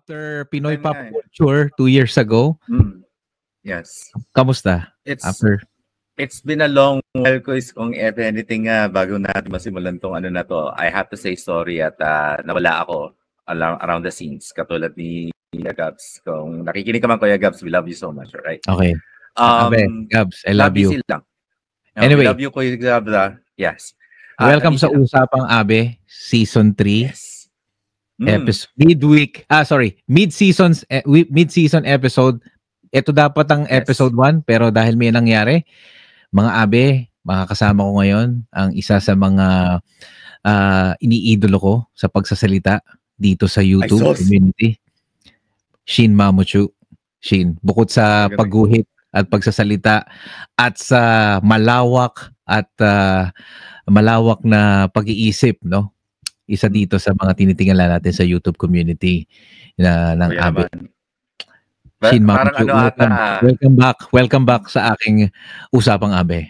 after Pinoy Time Pop nga eh. Culture 2 years ago. Yes. Kamusta? It's been a long while, Kuis. Kung if anything, bago natin masimulan tong ano na to, I have to say sorry at nawala ako around the scenes. Katulad ni Kuya Gabs. Kung nakikinig ka man, Kuya Gabs, we love you so much, right? Okay. Gabs, I love you. Lang. Anyway. We love you, Kuya Gabs. Yes. Welcome sa Usapang Abe, Season 3. Yes. Mid-season episode. Ito dapat ang episode 1, pero dahil may nangyari, mga Abe, makakasama ko ngayon ang isa sa mga iniidolo ko sa pagsasalita dito sa YouTube community. Shin Mamuchu. Shin, bukod sa pagguhit at pagsasalita at sa malawak na pag-iisip, no? Isa dito sa mga tinitingala natin sa YouTube community ng Abe. Shin Mamuchu, welcome back sa aking Usapang Abe.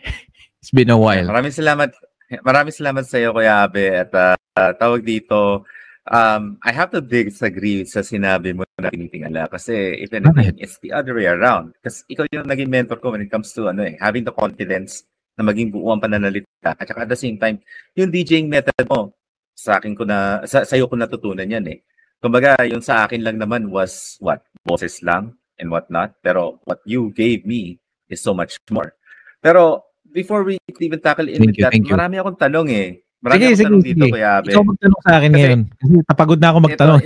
It's been a while. Maraming salamat sa iyo, Kuya Abe. At tawag dito, I have to disagree sa sinabi mo na tinitingala. Kasi if anything, it's the other way around. Kasi ikaw yung naging mentor ko when it comes to having the confidence na maging buuan pananalita. At saka at the same time, yung DJing method mo, sa'yo ko natutunan yan eh. Kumbaga, yung sa akin lang naman was boses lang and whatnot. Pero what you gave me is so much more. Pero before we even tackle in with that, marami akong tanong eh. Marami akong tanong dito, Kuya Abe. Ikaw magtanong sa akin ngayon. Kasi napagod na ako magtanong.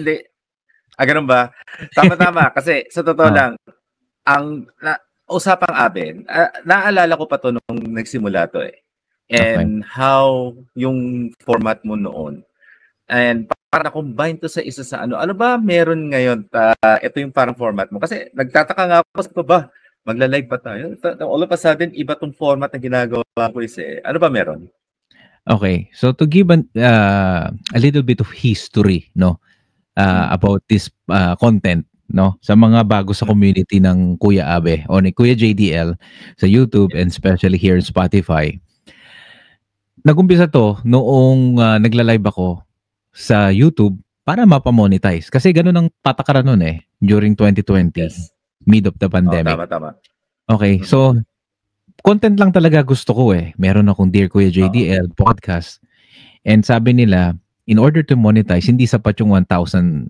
Ganun ba? Tama. Kasi sa totoo lang, Usapang Abe, naalala ko pa to nung nagsimula to eh. And how yung format mo noon. And para na-combine to sa isa sa ano ba meron ngayon? Ito yung parang format mo. Kasi nagtataka nga ako sa ba, magla-live pa tayo? All of a sudden, iba tong format na ginagawa ko eh. Ano ba meron? Okay. So to give a little bit of history, no, about this content, no, sa mga bago sa community ng Kuya Abe o ni Kuya JDL sa YouTube and especially here in Spotify. Nag-umpisa to noong nagla-live ako sa YouTube para mapamonetize. Kasi ganun ang patakaran nun eh during 2020, mid of the pandemic. Tama. Okay, so content lang talaga gusto ko eh. Meron akong Dear Kuya JDL podcast. And sabi nila, in order to monetize, hindi sapat yung 1,000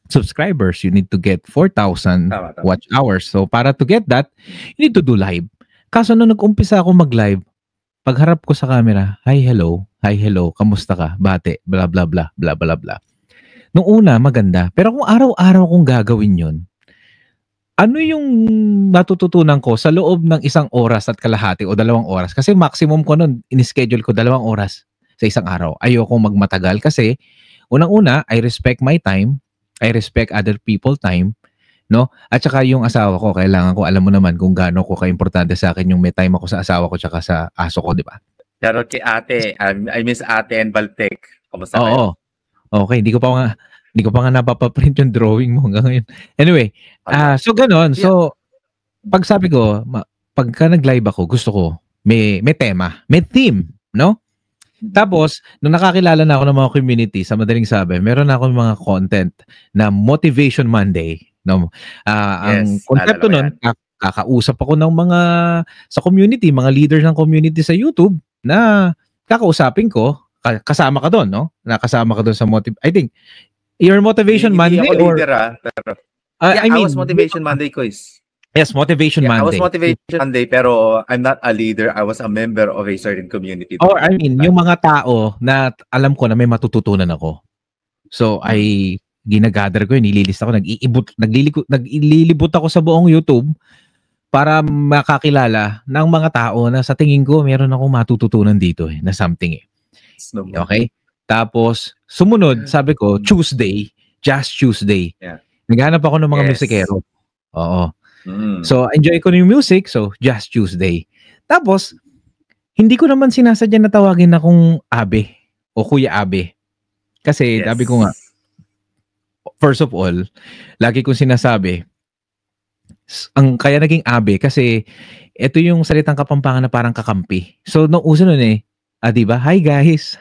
subscribers. You need to get 4,000 watch hours. So para to get that, you need to do live. Kaso nung nag-umpisa ako mag-live, pagharap ko sa camera, hi, hello, kamusta ka, bate, bla bla bla, bla bla bla. Nung una, maganda. Pero kung araw-araw kong gagawin yun, ano yung natututunan ko sa loob ng 1 oras at kalahati o 2 oras? Kasi maximum ko nun, in-schedule ko 2 oras sa isang araw. Ayokong magmatagal kasi unang-una, I respect my time, I respect other people time, no? At saka yung asawa ko, kailangan ko, alam mo naman kung gaano ko ka-importante sa akin yung may time ako sa asawa ko tsaka sa aso ko, di ba? Pero kay ate, I miss ate and Baltic. Kamusta kayo? Okay, hindi ko pa nga napapaprint yung drawing mo hanggang ngayon. Anyway, so ganon. So, pag sabi ko, pagka nag-live ako, gusto ko, may tema, may theme, no? Tapos, nung nakakilala na ako ng mga community, sa madaling sabi, meron na ako mga content na Motivation Monday. No? Ang konsepto nun, kakausap ako ng mga sa community, mga leaders ng community sa YouTube na kakausapin ko, kasama ka doon, no? Nakasama ka doon sa I think, your Motivation Monday or... Leader, pero, I was Motivation Monday, Kuis. Yes, Motivation Monday. I was Motivation Monday, pero I'm not a leader. I was a member of a certain community. Or I mean, yung mga tao na alam ko na may matututunan ako. So, ginagather ko, nililista ko, naglilibot ako sa buong YouTube para makakilala ng mga tao na sa tingin ko meron akong matututunan dito na something eh. Okay? Tapos, sumunod, sabi ko, Tuesday, Just Tuesday. Yeah. Naghanap ako ng mga musikero. Oo. So, enjoy ko yung music, so Just Tuesday. Tapos, hindi ko naman sinasadya na tawagin akong Abe o Kuya Abe. Kasi, sabi ko nga, first of all, lagi kong sinasabi, kaya naging Abe kasi ito yung salitang Kapampangan na parang kakampi. So, nung uso nun diba? Hi guys!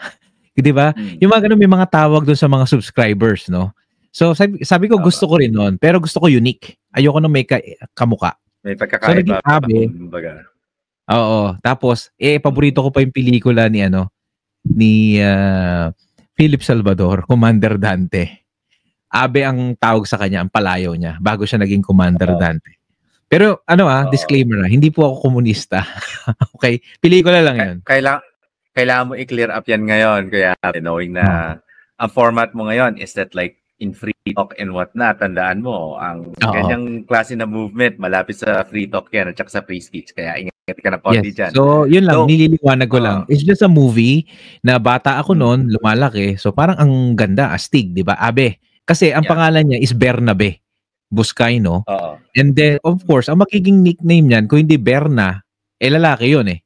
Diba? Yung mga ganun, may mga tawag dun sa mga subscribers, no? So sabi ko gusto ko rin noon, pero gusto ko unique. Ayoko na may kamuka. May So pagkakaiba naging Abe. kumbaga. Oo. Tapos paborito ko pa yung pelikula ni Philip Salvador, Commander Dante. Abe ang tawag sa kanya, ang palayaw niya bago siya naging Commander Dante. Pero disclaimer na, hindi po ako komunista. Okay? Pelikula lang 'yun. Kailangan mo i-clear up yan ngayon, kaya knowing na ang format mo ngayon is that like in free talk and whatnot, tandaan mo, ang ganyang klase na movement, malapit sa free talk yan at saka sa free speech, kaya ingat ka na konti dyan. So, yun lang, nililiwanag ko lang. It's just a movie na bata ako noon, lumalaki, so parang ang ganda, astig, di ba? Abe. Kasi ang pangalan niya is Bernabe Buscaino. And then, of course, ang magiging nickname niyan, kung hindi Berna, lalaki yun eh.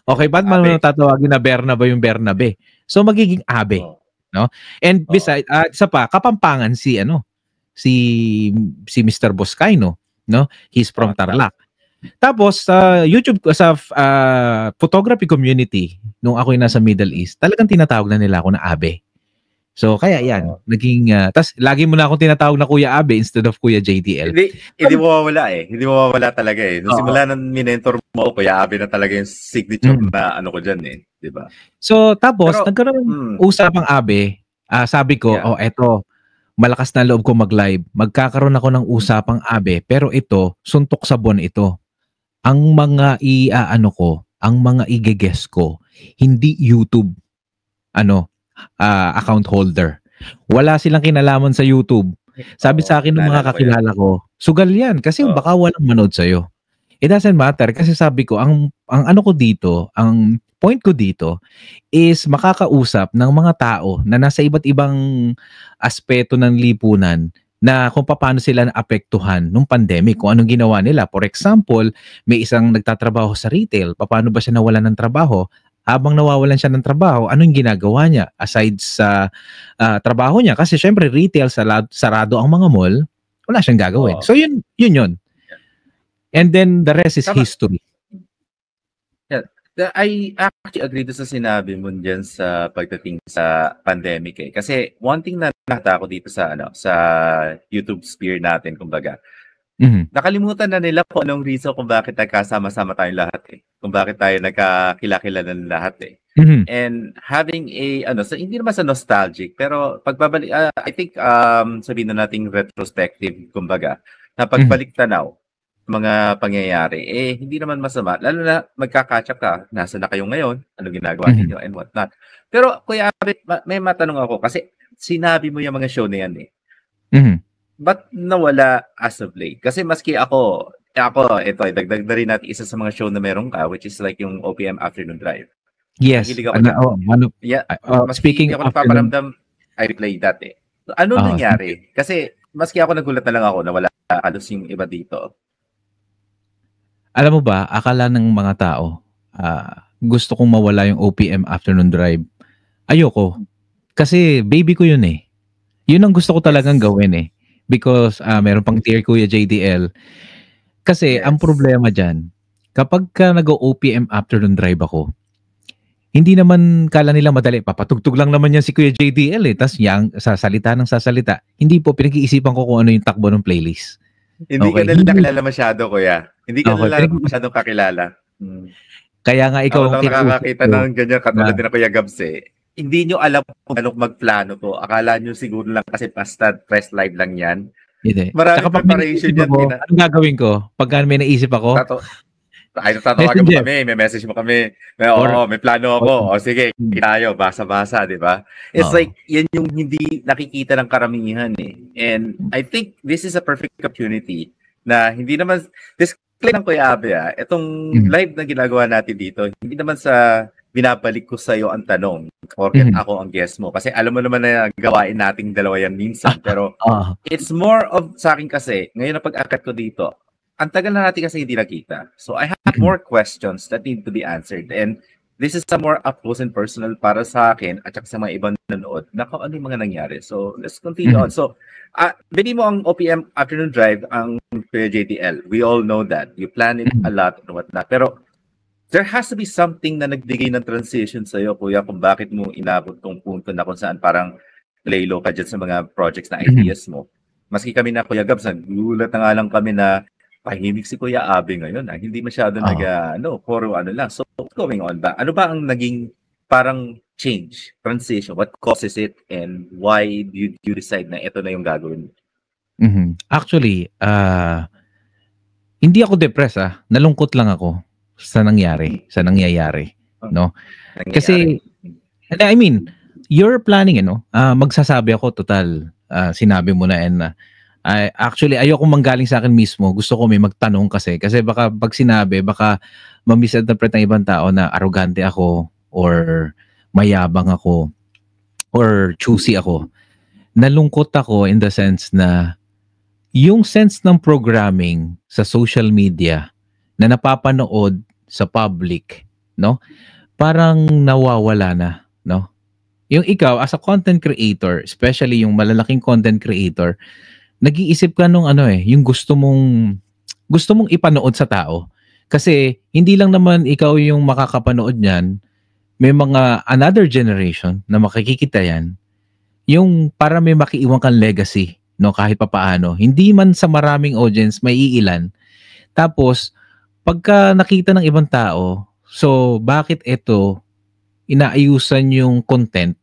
Okay, ba't man tatawagin na Bernabe yung Bernabe? So, magiging Abe. No? And besides, isa pa, Kapampangan si Mr. Buscaino, no? He's from Tarlac. Tapos sa YouTube, sa photography community, nung ako'y nasa Middle East, talagang tinatawag na nila ako na Abe. So kaya yan, naging tas lagi mo na akong tinatawag na Kuya Abe instead of Kuya JDL. Hindi mawawala eh. Hindi mawawala talaga eh. Nung simula nang minentor mo, Kuya Abe na talaga yung signature na ano ko diyan eh, 'di ba? So tapos nagkaroon usapang Abe, sabi ko, eto, malakas na loob ko mag-live. Magkakaroon ako ng usapang Abe, pero ito, suntok sa buwan ito. Ang mga ang mga i-guess ko, hindi YouTube account holder. Wala silang kinalaman sa YouTube. Sabi sa akin ng mga kakilala ko, sugal yan kasi baka walang manood sa'yo. It doesn't matter kasi sabi ko, ang point ko dito is makakausap ng mga tao na nasa iba't ibang aspeto ng lipunan na kung paano sila naapektuhan nung pandemic, kung anong ginawa nila. For example, may isang nagtatrabaho sa retail, paano ba siya nawalan ng trabaho? Habang nawawalan siya ng trabaho, anong ginagawa niya aside sa trabaho niya? Kasi syempre retail, sarado ang mga mall, wala siyang gagawin. So yun. And then the rest is history. Yeah. I actually agree sa sinabi mo diyan sa pagdating sa pandemic eh. Kasi one thing na nakita ko dito sa YouTube sphere natin, kumbaga, nakalimutan na nila kung anong reason kung bakit nagkasama-sama tayong lahat eh. Kung bakit tayo nagkakilala ng lahat eh. And having so hindi naman sa nostalgic, pero pagbabalik, I think sabihin na nating retrospective, kumbaga, na pagbalik tanaw mga pangyayari, hindi naman masama. Lalo na magka-catch up ka, nasa na kayo ngayon, ano ginagawa ninyo and whatnot. Pero Kuya Abe, may matanong ako kasi sinabi mo yung mga show na yan eh. Ba't nawala as of late? Kasi maski ako, ito, dagdag na rin natin isa sa mga show na meron ka, which is like yung OPM Afternoon Drive. Yes. Speaking ako nagpaparamdam, I replay that eh. Ano nangyari? Kasi maski ako nagulat na lang ako na wala halos yung iba dito. Alam mo ba, akala ng mga tao, gusto kong mawala yung OPM Afternoon Drive. Ayoko. Kasi baby ko yun eh. Yun ang gusto ko talagang gawin eh. Because meron pang Dear Kuya JDL. Kasi ang problema dyan, kapag ka nag-OPM Afternoon Drive ako, hindi naman kala nila madali. Papatugtog lang naman yan si Kuya JDL eh. Tapos yang sasalita ng sasalita. Hindi po, pinag-iisipan ko kung ano yung takbo ng playlist. Hindi ka nila nakilala masyado, Kuya. Hindi ka nila masyadong kakilala. Kaya nga ikaw ang nakakakita ng ganyan katulad din na Kuya Gabs eh. Hindi nyo alam kung anong magplano to. Akala nyo siguro lang kasi basta press live lang yan. Hindi. Maraming preparation yan. Anong gagawin ko? Pagka may naisip ako? Tatawagan mo kami, may message mo kami. May plano ako. Sige, tayo, basa-basa, di ba? It's like, yan yung hindi nakikita ng karamihan eh. And I think this is a perfect opportunity na hindi naman, disclaimer ng Kuya Abe itong live na ginagawa natin dito, hindi naman sa binabalik ko sa iyo ang tanong porket ako ang guest mo. Kasi alam mo naman na gawain nating dalawa yan minsan. Pero it's more of sa akin kasi, ngayon na pag-akat ko dito, ang tagal na natin kasi hindi nakita. So I have more questions that need to be answered. And this is a more up close and personal para sa akin at sa mga ibang nanonood na kung ano yung mga nangyari. So let's continue on. So, bili mo ang OPM Afternoon Drive, ang JDL. We all know that. You plan it a lot and whatnot. Pero there has to be something na nagbigay ng transition sa'yo, Kuya, kung bakit mo inabot tong punto na kung saan parang lay low ka dyan sa mga projects na ideas mo. Maski kami na Kuya Gabs, nagulat na nga lang kami na tahimik si Kuya Abe ngayon. Hindi masyado puro ano lang. So, what's going on ba? Ano ba ang naging parang change, transition? What causes it and why do you decide na ito na yung gagawin? Actually, hindi ako depressed nalungkot lang ako sa nangyayari, no? Kasi I mean, you're planning, magsasabi ako total, sinabi mo na, and actually ayoko manggaling sa akin mismo. Gusto ko may magtanong kasi baka pag sinabi, baka ma-misinterpret ng ibang tao na arrogante ako or mayabang ako or choosy ako. Nalungkot ako in the sense na yung sense ng programming sa social media na napapanood sa public, no? Parang nawawala na, no? Yung ikaw as a content creator, especially yung malalaking content creator, nag-iisip ka nung yung gusto mong ipanood sa tao. Kasi hindi lang naman ikaw yung makakapanood niyan, may mga another generation na makikita yan, yung para may makiiwan kang legacy, no, kahit papaano. Hindi man sa maraming audience, may iilan. Tapos, pagka nakita ng ibang tao, so bakit ito inaayusan yung content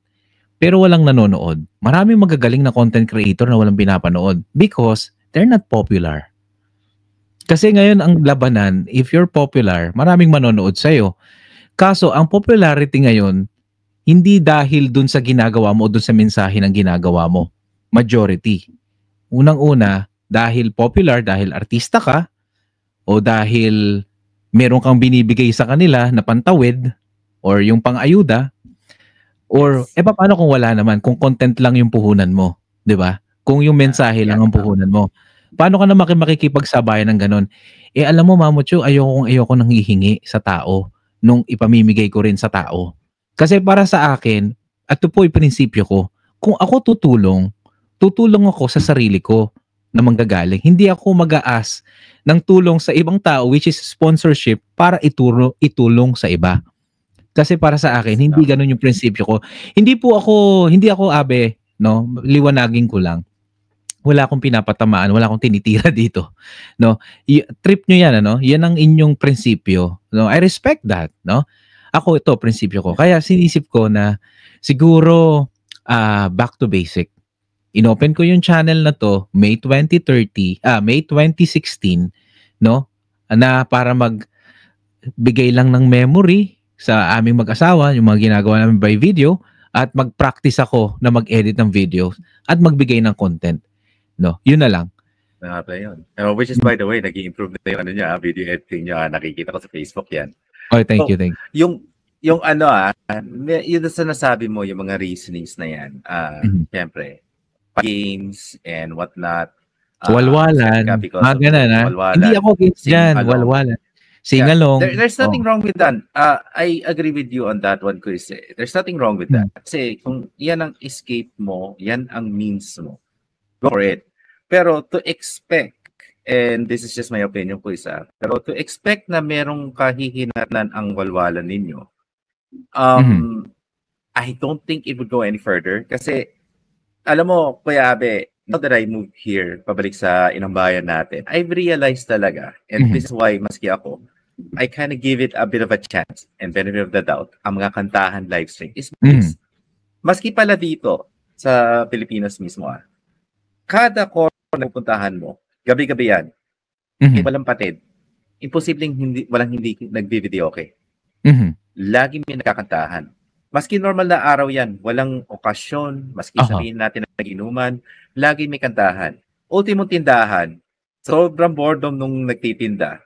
pero walang nanonood? Maraming magagaling na content creator na walang pinapanood because they're not popular. Kasi ngayon ang labanan, if you're popular, maraming manonood sa'yo. Kaso, ang popularity ngayon, hindi dahil dun sa ginagawa mo o dun sa mensahe ng ginagawa mo. Majority. Unang-una, dahil popular, dahil artista ka, o dahil meron kang binibigay sa kanila na pantawid, or yung pang-ayuda, or paano kung wala naman, kung content lang yung puhunan mo, di ba? Kung yung mensahe lang ang puhunan mo. Paano ka na makikipagsabayan ng ganun? Alam mo, Mamucho, ayoko nang hihingi sa tao nung ipamimigay ko rin sa tao. Kasi para sa akin, at ito po yung prinsipyo ko, kung ako tutulong ako sa sarili ko na manggagaling. Hindi ako mag-a-ask ng tulong sa ibang tao, which is sponsorship, para itulong sa iba. Kasi para sa akin, hindi ganun yung prinsipyo ko. Hindi ako Abe, no? Liwanagin ko lang. Wala akong pinapatamaan, wala akong tinitira dito, no? Trip nyo yan, Yan ang inyong prinsipyo, no? I respect that, no? Ako ito, prinsipyo ko. Kaya sinisip ko na siguro back to basic. Inopen ko yung channel na to May 2016, no? Na para magbigay lang ng memory sa aming mag-asawa, yung mga ginagawa namin by video, at mag-practice ako na mag-edit ng video at magbigay ng content. No, yun na lang. Yun. Which is, by the way, nag-i-improve na yung video editing niya. Nakikita ko sa Facebook yan. Oh, thank you. Yung yun sa nasabi mo, yung mga reasonings na yan, siyempre, games and whatnot. Walwalan. Hindi ako against dyan. Walwalan. Sing along. There's nothing wrong with that. I agree with you on that one, Chris. There's nothing wrong with that. Kasi kung yan ang escape mo, yan ang means mo. Go for it. Pero to expect, and this is just my opinion, Chris, pero to expect na merong kahihinatnan ang walwalan ninyo, I don't think it would go any further. Kasi, alam mo, Kuya Abe, now that I moved here, pabalik sa inambayan natin, I've realized talaga, and this is why maski ako, I kind of give it a bit of a chance and benefit of the doubt, ang mga kantahan live stream is maski pala dito sa Pilipinas mismo, kada corner na pupuntahan mo, gabi-gabi yan, walang patid, imposibleng walang hindi nagbi-video, okay? Lagi may nakakantahan. Maski normal na araw yan, walang okasyon, maski sabihin natin na nag-inuman, lagi may kantahan. Ultimong tindahan, sobrang boredom nung nagtitinda,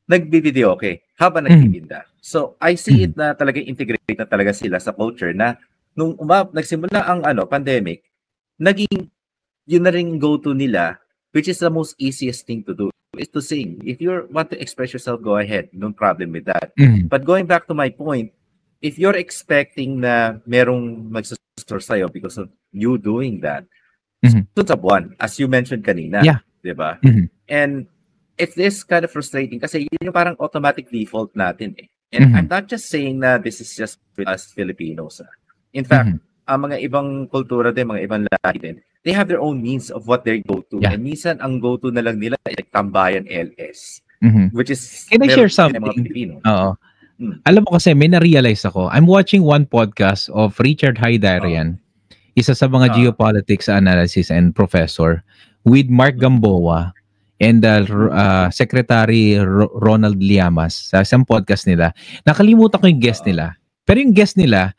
nagbi-video, okay, habang nagtitinda. So, I see it na talaga integrate na talaga sila sa culture na nung nagsimula ang pandemic, naging yun na rin go-to nila, which is the most easiest thing to do, is to sing. If you want to express yourself, go ahead. No problem with that. But going back to my point, if you're expecting na merong magsusur sa'yo because of you doing that, it's a one, as you mentioned kanina. Yeah. Diba? And it's this kind of frustrating kasi yun yung parang automatic default natin. And I'm not just saying na this is just with us Filipinos. In fact, ang mga ibang kultura din, mga ibang lahi din, they have their own means of what they go to. Yeah. And minsan, ang go-to na lang nila ay like Tambayan LS. Which is, Can I share meron din something? mga Pilipino. Oo. Alam mo kasi, may na-realize ako. I'm watching one podcast of Richard Haydarian, isa sa mga geopolitics analysis and professor, with Mark Gamboa and Secretary Ronald Llamas sa isang podcast nila. Nakalimutan ko yung guest nila. Pero yung guest nila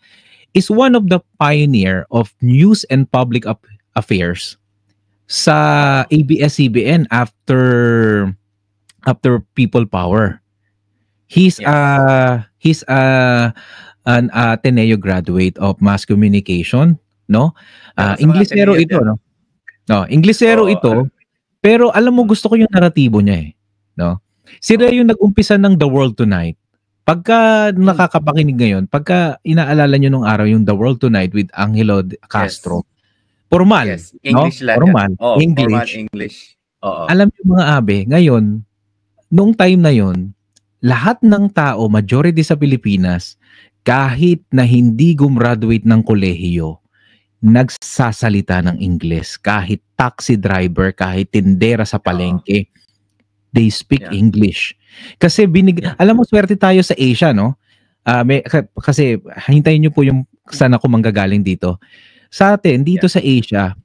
is one of the pioneer of news and public affairs sa ABS-CBN after People Power. He's an Ateneo graduate of mass communication, no? Inglesero ito, no? No, Inglesero ito. Pero alam mo, gusto ko yung naratibo niya eh, no? Sila yung nag-umpisa ng The World Tonight. Pagka nakakapakinig ngayon, pagka inaalala nyo nung araw yung The World Tonight with Angelo Castro, formal, English no? Formal, English. Formal English. Alam nyo mga abe, ngayon, noong time na yon, lahat ng tao, majority sa Pilipinas, kahit na hindi gumraduate ng kolehiyo, nagsasalita ng Ingles. Kahit taxi driver, kahit tindera sa palengke, they speak English. Kasi alam mo, swerte tayo sa Asia, no? Kasi hintayin nyo po yung saan ako manggagaling dito. Sa atin, dito sa Asia,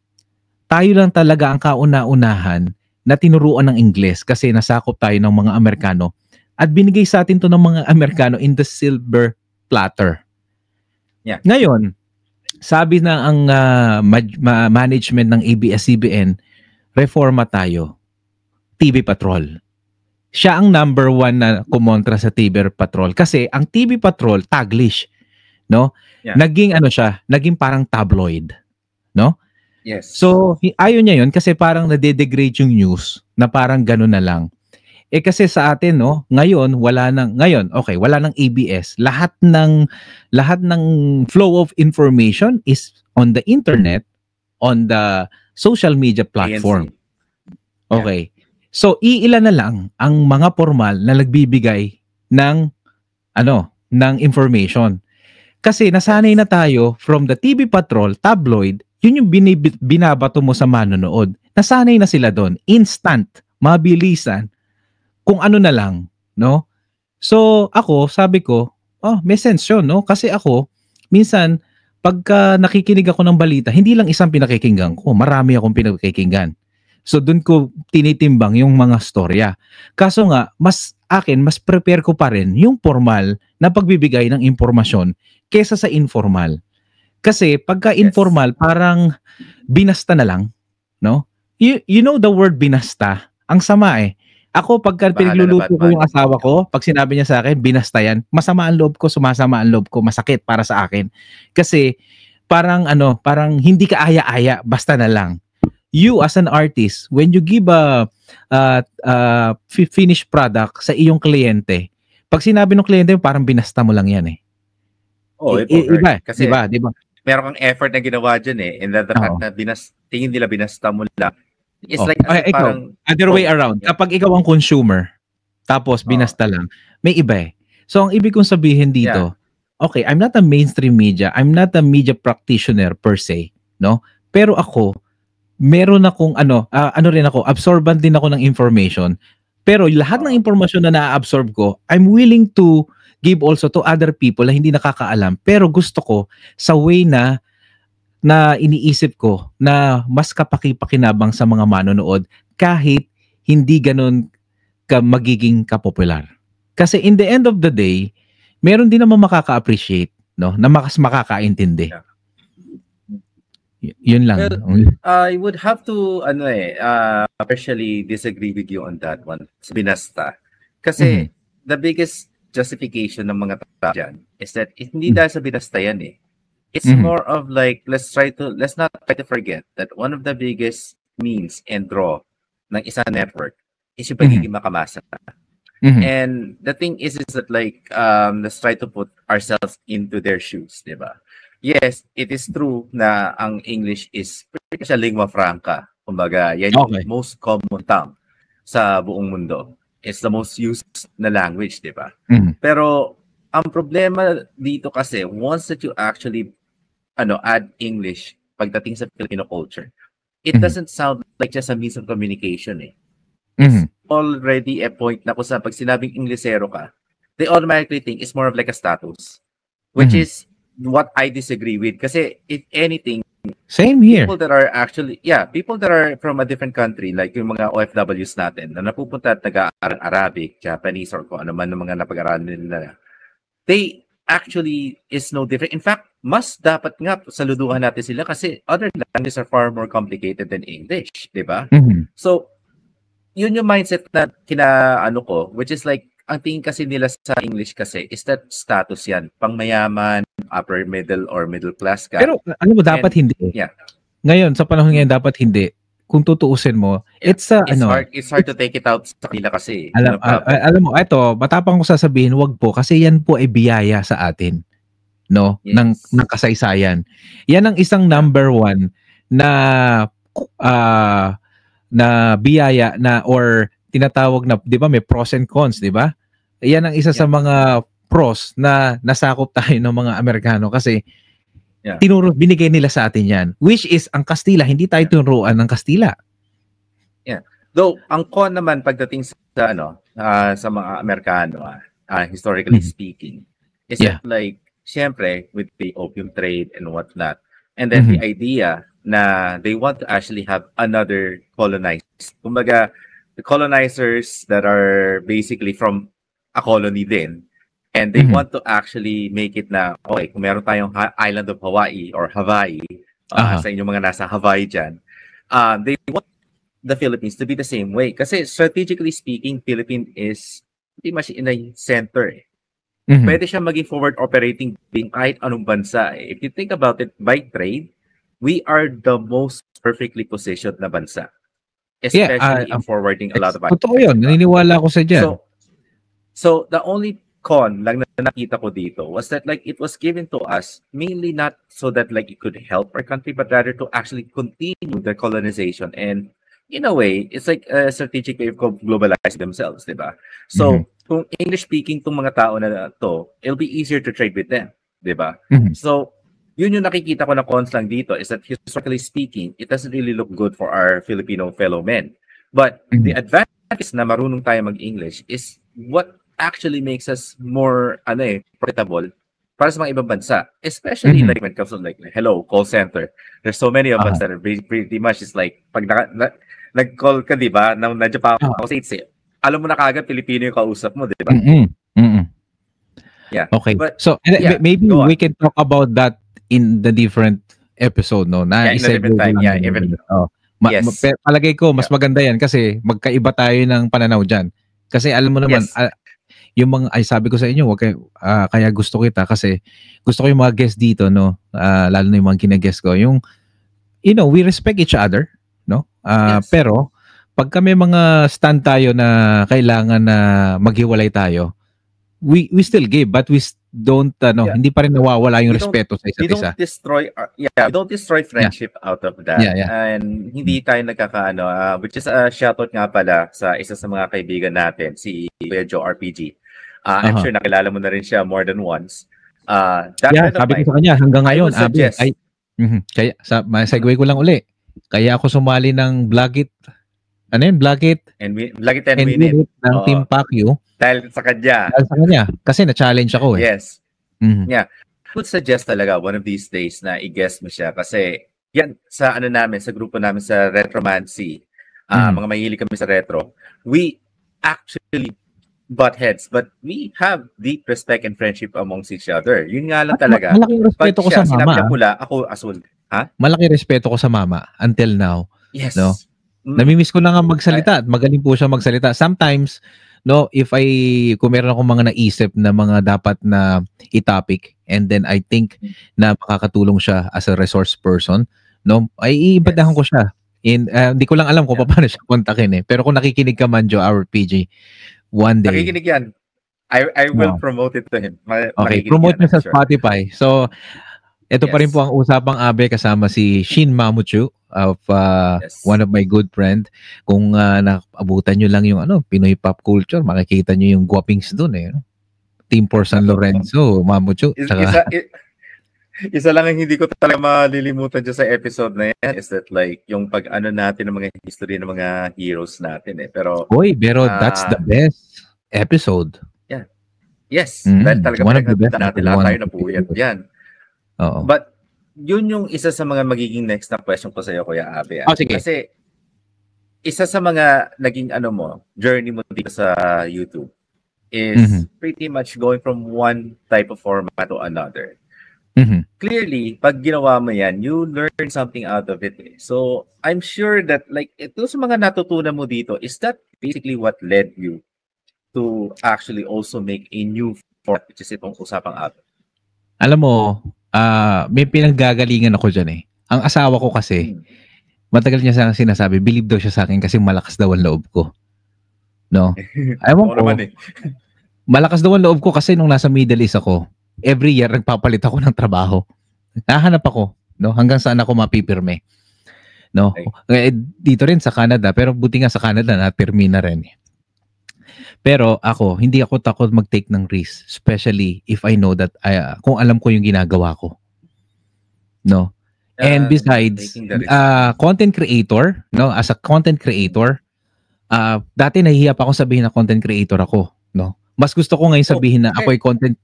tayo lang talaga ang kauna-unahan na tinuruan ng Ingles kasi nasakop tayo ng mga Amerikano at binigay sa atin to ng mga Amerikano in the silver platter. Ngayon, sabi na ang management ng ABS-CBN, reforma tayo. TV Patrol. Siya ang number 1 na kumontra sa TV Patrol kasi ang TV Patrol Taglish, no? Naging naging parang tabloid, no? Yes. So ayaw niya 'yon kasi parang nade-degrade yung news na parang gano'n na lang. Kasi sa atin, no, ngayon wala nang ABS. Lahat ng flow of information is on the internet, on the social media platform. Okay. So iilan na lang ang mga formal na nagbibigay ng ng information. Kasi nasanay na tayo from the TV Patrol, tabloid, yun yung binabato mo sa manonood. Nasanay na sila doon. Instant, mabilisan, kung ano na lang, no? So ako, sabi ko, may sense yun, no? Kasi ako, minsan, pagka nakikinig ako ng balita, hindi lang isang pinakikinggan ko, marami akong pinakikinggan. So doon ko tinitimbang yung mga storya. Kaso nga, mas prepare ko pa rin yung formal na pagbibigay ng impormasyon kesa sa informal. Kasi pagka informal, parang binasta na lang, no? You know the word binasta? Ang sama eh. Ako pagka pinagluluto ko yung asawa ko, pag sinabi niya sa akin, binasta yan, masama ang loob ko, sumasama ang loob ko, masakit para sa akin. Kasi parang hindi ka aya-aya, basta na lang. You as an artist, when you give a finished product sa iyong kliyente, pag sinabi ng kliyente, parang binasta mo lang yan eh. Iba. Kasi diba? Meron kang effort na ginawa dyan eh. And the fact na tingin nila binasta mo lang. It's like parang other way around. Kapag ikaw ang consumer, tapos binasta lang, may iba eh. So ang ibig kong sabihin dito, okay, I'm not a mainstream media. I'm not a media practitioner per se, no? Pero ako, meron akong absorbent din ako ng information. Pero lahat ng information na na-absorb ko, I'm willing to give also to other people na hindi nakakaalam. Pero gusto ko sa way na iniisip ko na mas kapaki-pakinabang sa mga manonood kahit hindi ganun magiging kapopular. Kasi in the end of the day, meron din naman makaka-appreciate, no, na makakaintindi. Yun lang. Well, I would have to partially disagree with you on that one. Binasta. Kasi the biggest justification ng mga tao dyan is that hindi dahil sa binasta yan eh. It's more of like, let's not try to forget that one of the biggest means and draw ng isang network is yung pagiging makamasa. And the thing is that like, let's try to put ourselves into their shoes, di ba? Yes, it is true na ang English is pretty much a lingua franca. Kumbaga, yan yung most common tongue sa buong mundo. It's the most used na language, di ba? Pero ang problema dito kasi, once that you actually add English pagdating sa Filipino culture, it doesn't sound like just a means of communication eh. It's already a point na kung saan pag sinabing Inglesero ka, they automatically think it's more of like a status, which is what I disagree with. Kasi if anything, same here. People that are from a different country, like yung mga OFWs natin, na napupunta at nag-aaral Arabic, Japanese, or kung ano man ng mga napag-aralan nila, they actually is no different. In fact, mas dapat nga saluduhan natin sila kasi other languages are far more complicated than English, di ba? So, yun yung mindset na ko, which is like, ang tingin kasi nila sa English kasi is that status yan. Pangmayaman, upper middle or middle class ka. Pero alam mo, dapat hindi. Yeah. Ngayon, sa panahon ngayon, dapat hindi. Kung tutuusin mo, it's hard to take it out sa kanila kasi. Alam mo, ito, matapang ko sasabihin, wag po, kasi yan po ay biyaya sa atin. No? Yes. Ng kasaysayan. Yan ang isang number one na biyaya na or tinatawag na, di ba, may pros and cons, di ba? Yan ang isa sa mga pros na nasakop tayo ng mga Amerikano kasi binigay nila sa atin yan. Which is, ang Kastila, hindi tayo tunuruan ng Kastila. Yeah. Though, ang con naman pagdating sa, sa mga Amerikano, historically speaking, is that like, syempre, with the opium trade and whatnot, and then the idea na they want to actually have another colonized. Kumbaga, the colonizers that are basically from a colony din, and they want to actually make it na, okay, kung meron tayong island of Hawaii or Hawaii, sa inyong mga nasa Hawaii dyan, they want the Philippines to be the same way. Kasi strategically speaking, Philippines is pretty much in a center. Pwede siya maging forward operating being kahit anong bansa. If you think about it, by trade, we are the most perfectly positioned na bansa. Especially in forwarding a lot of items. Totoo yun. Naniniwala ko sa dyan. So the only con lang na nakita ko dito was that like it was given to us mainly not so that like it could help our country, but rather to actually continue the colonization. And in a way, it's like a strategic way of globalizing themselves, diba? So kung English-speaking tong mga tao na to, it'll be easier to trade with them, diba? So yun yung nakikita ko na cons lang dito is that historically speaking, it doesn't really look good for our Filipino fellow men. But the advantage na marunong tayo mag-English is what actually makes us more profitable para sa mga ibang bansa. Especially like when it comes to like, hello, call center. There's so many of us that are pretty much is like, pag nag-call ka, di ba, nandiyan pa ako sa States, alam mo na kagad Pilipino yung kausap mo, di ba? Yeah. Okay. But, so maybe we can talk about that in the different episode, no? Na in a different time. Yeah, palagay ko, mas maganda yan kasi magkaiba tayo ng pananaw dyan. Kasi alam mo naman, yung mga, sabi ko sa inyo, kaya gusto kita kasi gusto ko yung mga guests dito, no? Lalo na yung mga kina-guest ko. Yung, we respect each other, no? Pero, pagka may mga stand tayo na kailangan na maghiwalay tayo, we still give, but we don't hindi pa rin nawawala yung respeto sa isa't isa. We don't destroy friendship out of that. And hindi tayo nagkakaano, which is a shoutout nga pala sa isa sa mga kaibigan natin, si Kuya Joe RPG. I'm sure nakilala mo na rin siya more than once. Sabi ko sa kanya hanggang ngayon, kaya segue ko lang uli. Kaya ako sumali ng Blagit. Ano yun? Blagit and Win It ng Team Pacquiao. Dahil sa kanya. Kasi na-challenge ako eh. Yes. Yeah. I would suggest talaga one of these days na i-guest mo siya kasi yan sa sa grupo namin sa Retromancy, mga mahilig kami sa retro, we actually butt heads but we have deep respect and friendship amongst each other. Yun nga lang talaga. Malaking respeto ko sa mama. Sinabi niya pula, ako asul. Malaki respeto ko sa mama until now. Yes. No? Namimiss ko lang ang magsalita at magaling po siya magsalita. Sometimes, no, kung meron akong mga naisip na mga dapat na i-topic and then I think na makakatulong siya as a resource person, no, ay iimbitahan ko siya. Hindi ko lang alam kung paano siya kontakin eh. Pero kung nakikinig ka man, Joe, our PG, one day. Nakikinig yan. I will promote it to him. Okay, promote niya sa Spotify. So, ito pa rin po ang Usapang Abe kasama si Shin Mamuchu of one of my good friend. Kung naabutan nyo lang yung Pinoy pop culture, makikita nyo yung guwapings dun eh. Team for San Lorenzo, Mamuchu. Isa lang ang hindi ko talaga malilimutan dyan sa episode na yan is that like, yung pag-ano natin ng mga history ng mga heroes natin eh. Pero, pero that's the best episode. Yeah. Yes. Dahil talaga one of the best natin lahat tayo napuyat yan. Oo. But, yun yung isa sa mga magiging next na question ko sa iyo, Kuya Abe. Sige. Kasi, isa sa mga naging journey mo dito sa YouTube is pretty much going from one type of format to another. Clearly, pag ginawa mo yan, you learn something out of it. So, I'm sure that like ito sa mga natutunan mo dito, is that basically what led you to actually also make a new format, which is itong Usapang Abe? Alam mo, may pinanggagalingan ako dyan eh. Ang asawa ko kasi, matagal niya sa sinasabi, believe daw siya sa akin kasi malakas daw ang loob ko. No? Ewan ko. Malakas daw ang loob ko kasi nung nasa Middle East ako, every year nagpapalit ako ng trabaho. Nahanap ako, no? Hanggang saan ako mapipirme. No? Dito rin sa Canada, pero buti nga sa Canada napirmi na rin. Pero ako, hindi ako takot mag-take ng risk, especially if I know that kung alam ko yung ginagawa ko. No? And besides, content creator, no? As a content creator, dati nahihiya pa akong sabihin na content creator ako, no? Mas gusto ko ngayon sabihin na ako'y content.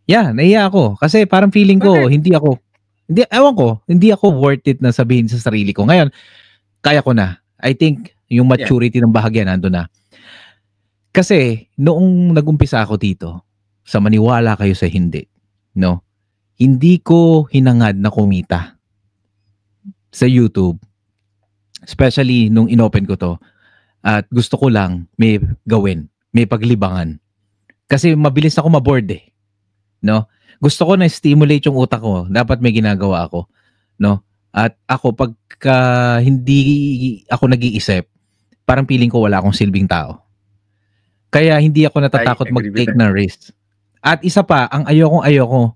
Yeah, nahiya ako. Kasi parang feeling ko, hindi ako worth it na sabihin sa sarili ko. Ngayon, kaya ko na. I think, yung maturity ng bahagya nandun na. Kasi, noong nag-umpisa ako dito, sa maniwala kayo sa hindi, no? Hindi ko hinangad na kumita sa YouTube. Especially nung inopen ko to. At gusto ko lang may gawin, may paglibangan. Kasi mabilis ako maboard eh. No? Gusto ko na stimulate yung utak ko. Dapat may ginagawa ako, no? At ako pagka hindi ako nag-iisip, parang feeling ko wala akong silbing tao. Kaya hindi ako natatakot mag-take na risk. At isa pa, ang ayoko.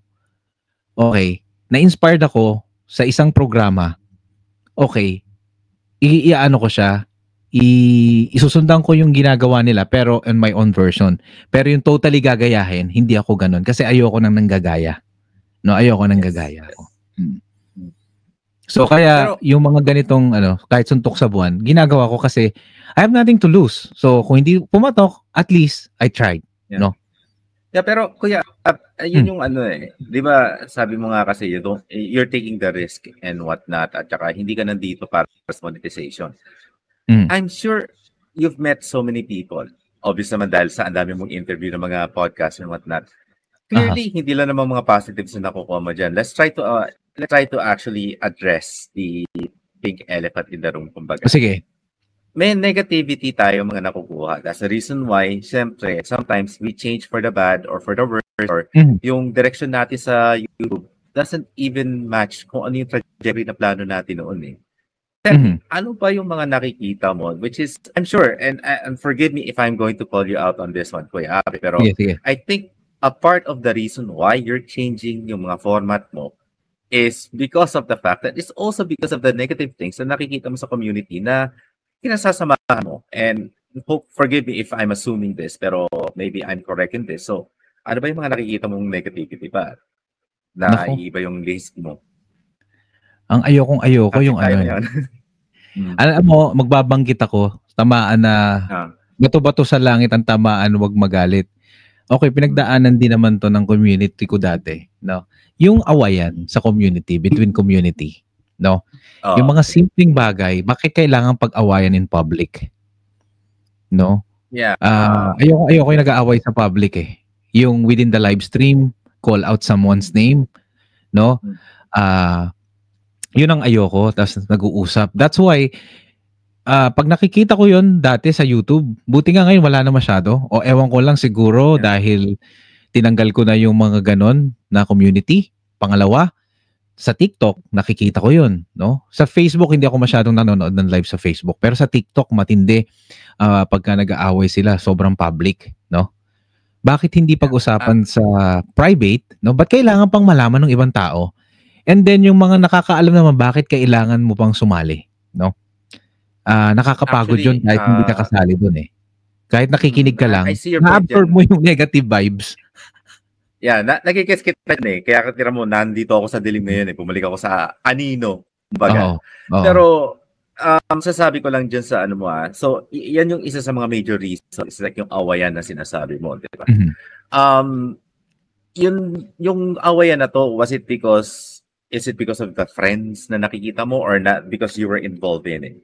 Okay, na-inspired ako sa isang programa. Okay, iano ko siya, isusundan ko yung ginagawa nila pero in my own version. Pero yung totally gagayahin, hindi ako ganun kasi ayoko nang nanggagaya. No, ayoko nang gagaya ako. So kaya yung mga ganitong kahit suntok sa buwan, ginagawa ko kasi I have nothing to lose. So kung hindi pumatok, at least I tried, no? Yeah, pero kuya, yun yung 'di ba, sabi mo nga kasi you're taking the risk and whatnot at saka hindi ka nandito para sa monetization. I'm sure you've met so many people. Obviously naman dahil sa ang dami mong interview ng mga podcast and whatnot. Clearly, hindi lang naman mga positives na nakukuha mo dyan. Let's try to actually address the big elephant in the room, kumbaga. Sige. May negativity tayo mga nakukuha. That's the reason why, siyempre, sometimes we change for the bad or for the worse or yung direction natin sa YouTube doesn't even match kung ano yung trajectory na plano natin noon eh. Ano pa yung mga nakikita mo, which is, I'm sure, and forgive me if I'm going to call you out on this one, Kuya Abe, pero I think a part of the reason why you're changing yung mga format mo is because of the fact that it's also because of the negative things na nakikita mo sa community na kinasasamahan mo. And forgive me if I'm assuming this, pero maybe I'm correct in this. So, ano ba yung mga nakikita mong negativity pa? Na iba yung list mo? Ang ayoko yung alam mo, magbabanggit ako, tamaan na bato-bato sa langit ang tamaan, wag magalit. Okay, pinagdaanan din naman to ng community ko dati, no? Yung awayan sa community, between community, no? Yung mga simpleng bagay, bakit kailangan pag-awayan in public? No? Yeah. Ayoko yung nag-aaway sa public eh. Yung within the live stream, call out someone's name, no? Yun ang ayoko, tapos nag-uusap. That's why, pag nakikita ko yun dati sa YouTube, buti nga ngayon wala na masyado. O ewan ko lang siguro dahil tinanggal ko na yung mga ganon na community. Pangalawa, sa TikTok, nakikita ko yun. No? Sa Facebook, hindi ako masyadong nanonood ng live sa Facebook. Pero sa TikTok, matindi. Pagka nag-aaway sila, sobrang public. No? Bakit hindi pag-usapan sa private? No? Ba't kailangan pang malaman ng ibang tao? And then yung mga nakakaalam naman bakit kailangan mo pang sumali, no? Nakakapagod yun kahit hindi ka kasali doon eh. Kahit nakikinig ka lang, na-absorb mo yung negative vibes. Yeah, nagigets kita eh. Kaya katira mo, nandito ako sa dilim ngayon eh. Bumalik ako sa anino, kumbaga. Oo. Pero, sasabi ko lang dyan sa ano mo So, yan yung isa sa mga major reasons. Like yung awayan na sinasabi mo, di ba? Yung awayan na to, is it because of the friends na nakikita mo or not because you were involved in it?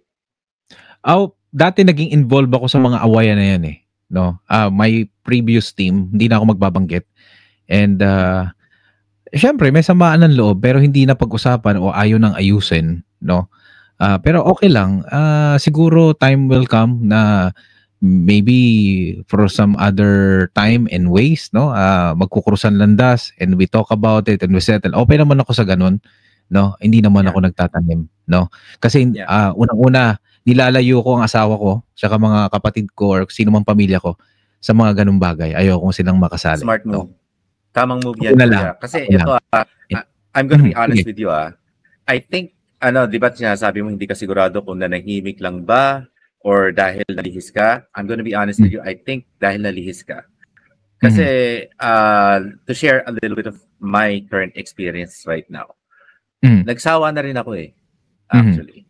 Dati naging involved ako sa mga awayan na yan eh. No? My previous team, hindi na ako magbabanggit. And syempre may samaan ng loob pero hindi na pag-usapan o ayaw nang ayusin, no? Pero okay lang. Siguro time will come na maybe for some other time and ways, no? Magkukurusan landas and we talk about it and we settle. Okay naman ako sa ganun, no? Hindi naman ako nagtatanim, no? Kasi unang-una nilalayo ko ang asawa ko saka mga kapatid ko or sino mang pamilya ko sa mga ganung bagay. Ayoko silang makasali. Smart move. No? Tamang move yan. Kasi ito, I'm gonna be honest with you. I think, di ba sinasabi mo hindi ka sigurado kung nanahimik lang ba or dahil nalihis ka? I'm gonna be honest with you. I think dahil nalihis ka. Kasi to share a little bit of my current experience right now, nagsawa na rin ako eh. Actually.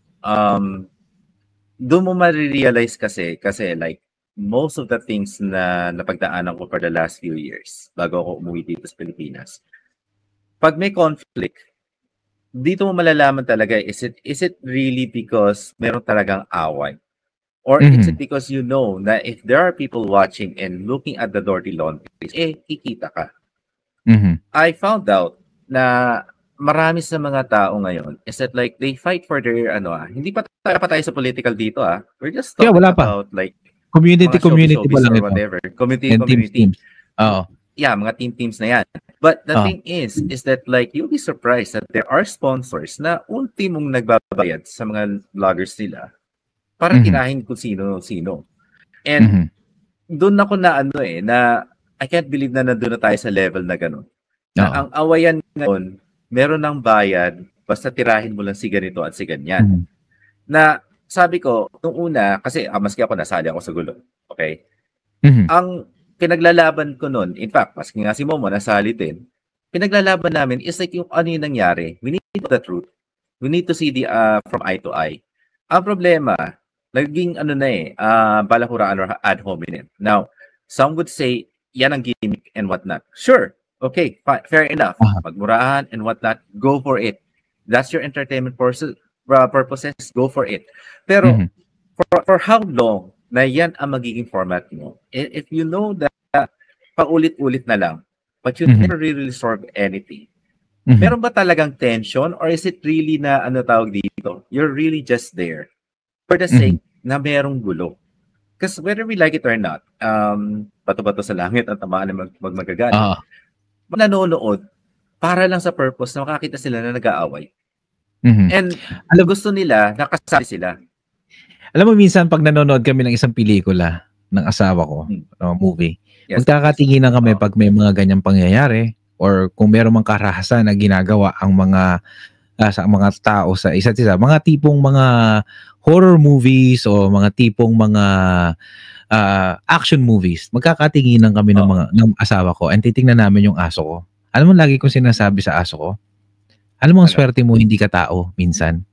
Doon mo ma-realize kasi like, most of the things na napagdaanan ko for the last few years bago ako umuwi dito sa Pilipinas. Pag may conflict, dito mo malalaman talaga, is it really because meron talagang away? Or is it because you know na if there are people watching and looking at the dirty laundries, kikita ka. I found out na marami sa mga tao ngayon is that like they fight for their hindi pa tayo sa political dito We're just talking about like community ba lang ito? Whatever. Community. Teams. Yeah, mga teams na yan. But the thing is that like you'll be surprised that there are sponsors na ultimong nagbabayad sa mga vloggers nila para tirahin kung sino-sino. And doon ako na na I can't believe na nandun na tayo sa level na gano'n. Na ang awayan ngayon, meron ng bayad basta tirahin mo lang si ganito at si ganyan. Na sabi ko, nung una, kasi maski ako nasali ako sa gulo. Okay? Ang pinaglalaban ko nun, in fact, maski nga si Momo nasali din, pinaglalaban namin is like yung ano yung nangyari. We need to know the truth. We need to see the from eye to eye. Ang problema, naging balahuraan or ad hominem. Now, some would say, yan ang gimmick and whatnot. Sure. Okay, fair enough. Magmurahan and whatnot, go for it. That's your entertainment purposes, go for it. Pero for how long na yan ang magiging format mo? If you know that paulit-ulit na lang, but you never really solve anything, meron ba talagang tension or is it really na tawag dito? You're really just there for the sake na merong gulo. Because whether we like it or not, bato-bato sa langit at tamaan na magmagagal. Nanonood para lang sa purpose na makakita sila na nag-aaway. And gusto nila, nakasali sila. Alam mo, minsan pag nanonood kami ng isang pelikula ng asawa ko, movie, magkakatinginan kami pag may mga ganyang pangyayari or kung meron mang karahasan na ginagawa ang mga sa mga tao sa isa't isa. Mga tipong mga horror movies o mga tipong mga action movies. Magkakatinginan kami ng asawa ko and titingnan namin yung aso ko. Alam mo, lagi kong sinasabi sa aso ko, alam mo, ang swerte mo, hindi ka tao minsan.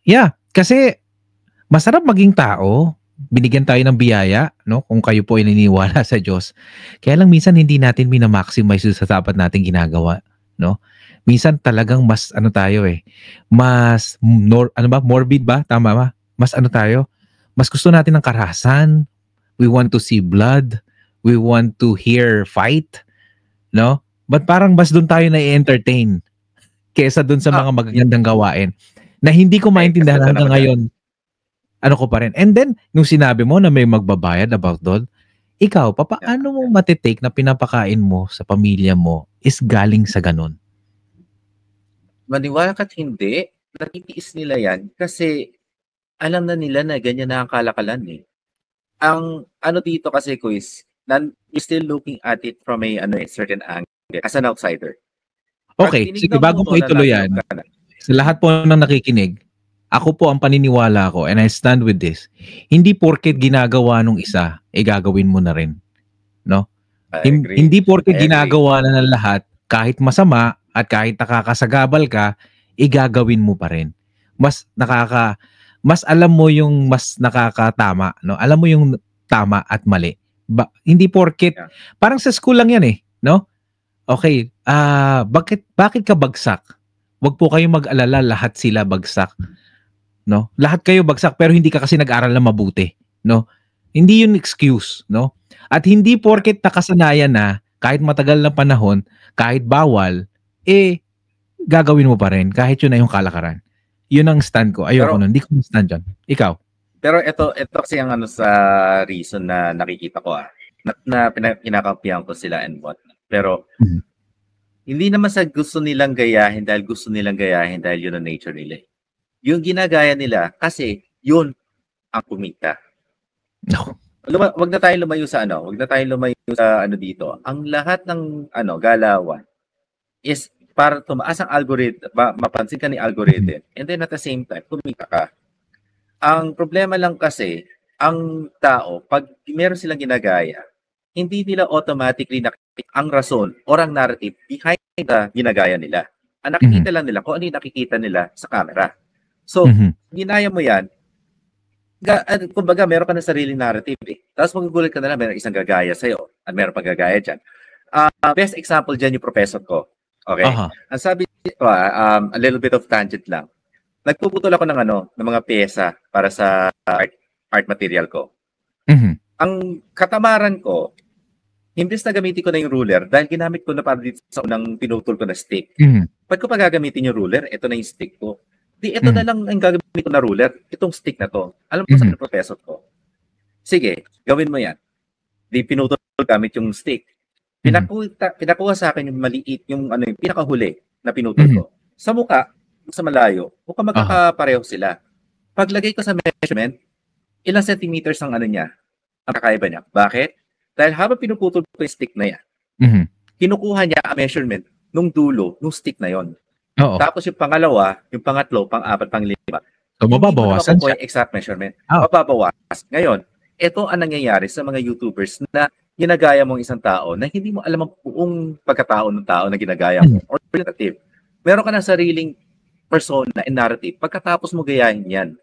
Yeah, kasi masarap maging tao. Binigyan tayo ng biyaya, no? Kung kayo po ay naniniwala sa Diyos. Kaya lang minsan hindi natin minamaximize sa dapat natin ginagawa, no? Minsan talagang mas tayo mas morbid ba? Tama ba? Mas tayo? Mas gusto natin ng karahasan. We want to see blood. We want to hear fight, no? But parang mas doon tayo na-entertain kesa doon sa mga magagandang gawain na hindi ko maintindihan hanggang ngayon. Ano ko pa rin. And then, nung sinabi mo na may magbabayad about doon, ikaw, paano mo matitake na pinapakain mo sa pamilya mo is galing sa ganun? Maniwala ka't hindi, natitiis nila yan kasi alam na nila na ganyan na ang kalakalan Ang dito kasi, Kuis, you're still looking at it from a certain angle as an outsider. Okay, sige, bago ko ituloy yan, sa lahat po ng nakikinig, ako po ang paniniwala ko and I stand with this. Hindi porket ginagawa nung isa, gagawin mo na rin. No? agree. Hindi porke I agree. ginagawa na ng lahat, kahit masama at kahit nakakasagabal ka, igagawin mo pa rin. Mas alam mo yung mas nakakatama, no? Alam mo yung tama at mali. Hindi porket, parang sa school lang yan eh, no? Okay, bakit ka bagsak? Wag po kayong mag-alala, lahat sila bagsak. No? Lahat kayo bagsak pero hindi ka kasi nag-aral na mabuti, no? Hindi yun excuse, no? At hindi porket nakasanayan na kahit matagal na panahon, kahit bawal, gagawin mo pa rin kahit yun na yung kalakaran. Yun ang stand ko. Ayoko nun. Hindi ko stand dyan. Ikaw? Pero ito kasi ang sa reason na nakikita ko na pinakampihan ko sila and what. Pero hindi naman sa gusto nilang gayahin dahil yun ang nature nila. Yung ginagaya nila kasi yun ang kumita. No. Wag na tayong lumayo sa dito. Ang lahat ng galawan is para tumaas ang algorithm, mapansin ka ni algorithm, and then at the same time, kumita ka. Ang problema lang kasi, ang tao, pag meron silang ginagaya, hindi nila automatically nakikita ang rason or ang narrative behind the ginagaya nila. Ang nakikita lang nila kung ano yung nakikita nila sa camera. So, ginaya mo yan, kumbaga meron ka na sariling narrative eh. Tapos magugulat ka na lang, meron isang gagaya sa'yo at meron pang gagaya dyan. Best example dyan yung professor ko. Okay? Ang sabi dito, a little bit of tangent lang. Nagpuputol ako ng mga pyesa para sa art material ko. Ang katamaran ko, imbes na gamitin ko na yung ruler, dahil ginamit ko na para dito sa unang pinutol ko na stick. Pag ko pa gagamitin yung ruler, ito na yung stick ko. Ito na lang ang gagamitin ko na ruler, itong stick na to. Alam ko sa professor ko. Sige, gawin mo yan. Di pinutol gamit yung stick. Pinakuha sa akin yung maliit, yung pinakahuli na pinutol ko. Sa mukha, sa malayo, mukhang magkakapareho sila. Paglagay ko sa measurement, ilang centimeters ang niya, ang kakaiba niya. Bakit? Dahil habang pinuputol ko yung stick na yan, kinukuha niya ang measurement nung dulo, nung stick na yon. Tapos yung pangalawa, yung pangatlo, pang-apat, pang-lima. So, mababawasan siya. Yung exact measurement. Mababawas. Ngayon, ito ang nangyayari sa mga YouTubers na ginagaya mong isang tao na hindi mo alam ang buong pagkatao ng tao na ginagaya mo or alternative. Meron ka na sariling persona and narrative pagkatapos mo gayahin yan.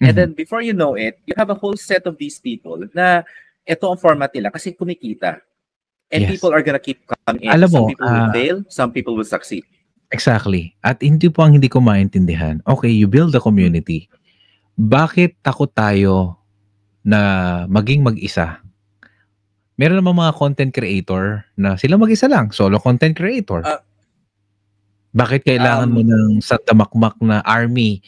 And then before you know it, you have a whole set of these people na ito ang format nila kasi kumikita. And people are gonna keep coming in. Some people will fail, some people will succeed. Exactly. At hindi ko maintindihan. Okay, you build a community. Bakit takot tayo na maging mag-isa? Meron naman mga content creator na sila mag-isa lang, solo content creator. Bakit kailangan mo ng sandamakmak na army,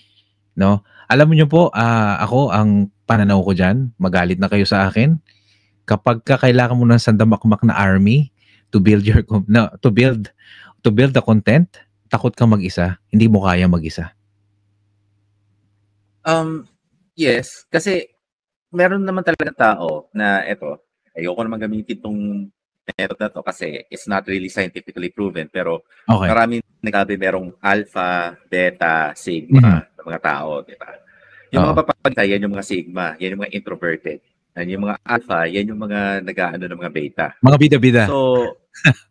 no? Alam niyo po, ako ang pananaw ko diyan, magalit na kayo sa akin. Kapag kailangan mo ng sandamakmak na army to build the content, takot ka mag-isa, hindi mo kaya mag-isa. Yes, kasi meron naman talaga tao na ayoko naman gamitin itong method na to kasi it's not really scientifically proven, pero maraming nagsabi merong alpha, beta, sigma ng mga tao, di ba? Yung mga papagay, yan yung mga sigma, yan yung mga introverted. Yan yung mga alpha, yan yung mga nag-aano ng mga beta. Mga bida-bida. So,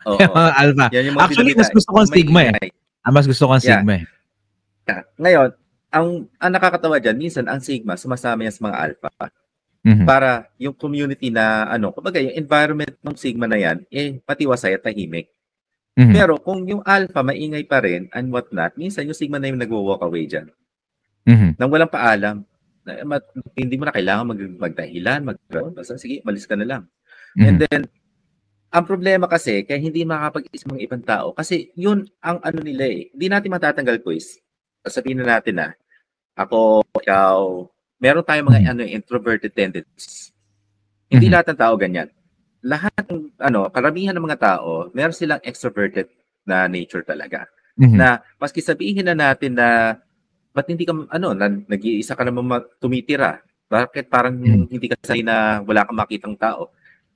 mga alpha. Actually, mas gusto ko ang sigma eh. Mas gusto ko ang sigma eh. Ngayon, ang nakakatawa dyan, minsan ang sigma, sumasama yan sa mga alpha. Para yung community na kumbaga yung environment ng sigma na yan patiwasay at tahimik. Pero kung yung alpha maingay pa rin and what not, minsan yung sigma na yung nagwo-walk away diyan. Nang walang paalam. Hindi mo na kailangan magdahilan, basta sige, malis ka na lang. And then ang problema kasi kaya hindi makakapag-isip ng ibang tao kasi yun ang nila eh. Hindi natin matatanggal quiz. Sabihin na natin na ako, ikaw, meron tayong mga introverted tendencies. Hindi lahat ng tao ganyan. Lahat ng karamihan ng mga tao, meron silang extroverted na nature talaga. Na maski sabihin na natin na ba't hindi ka nag-iisa ka naman tumitira? Bakit parang hindi ka sanay na wala kang makitang tao?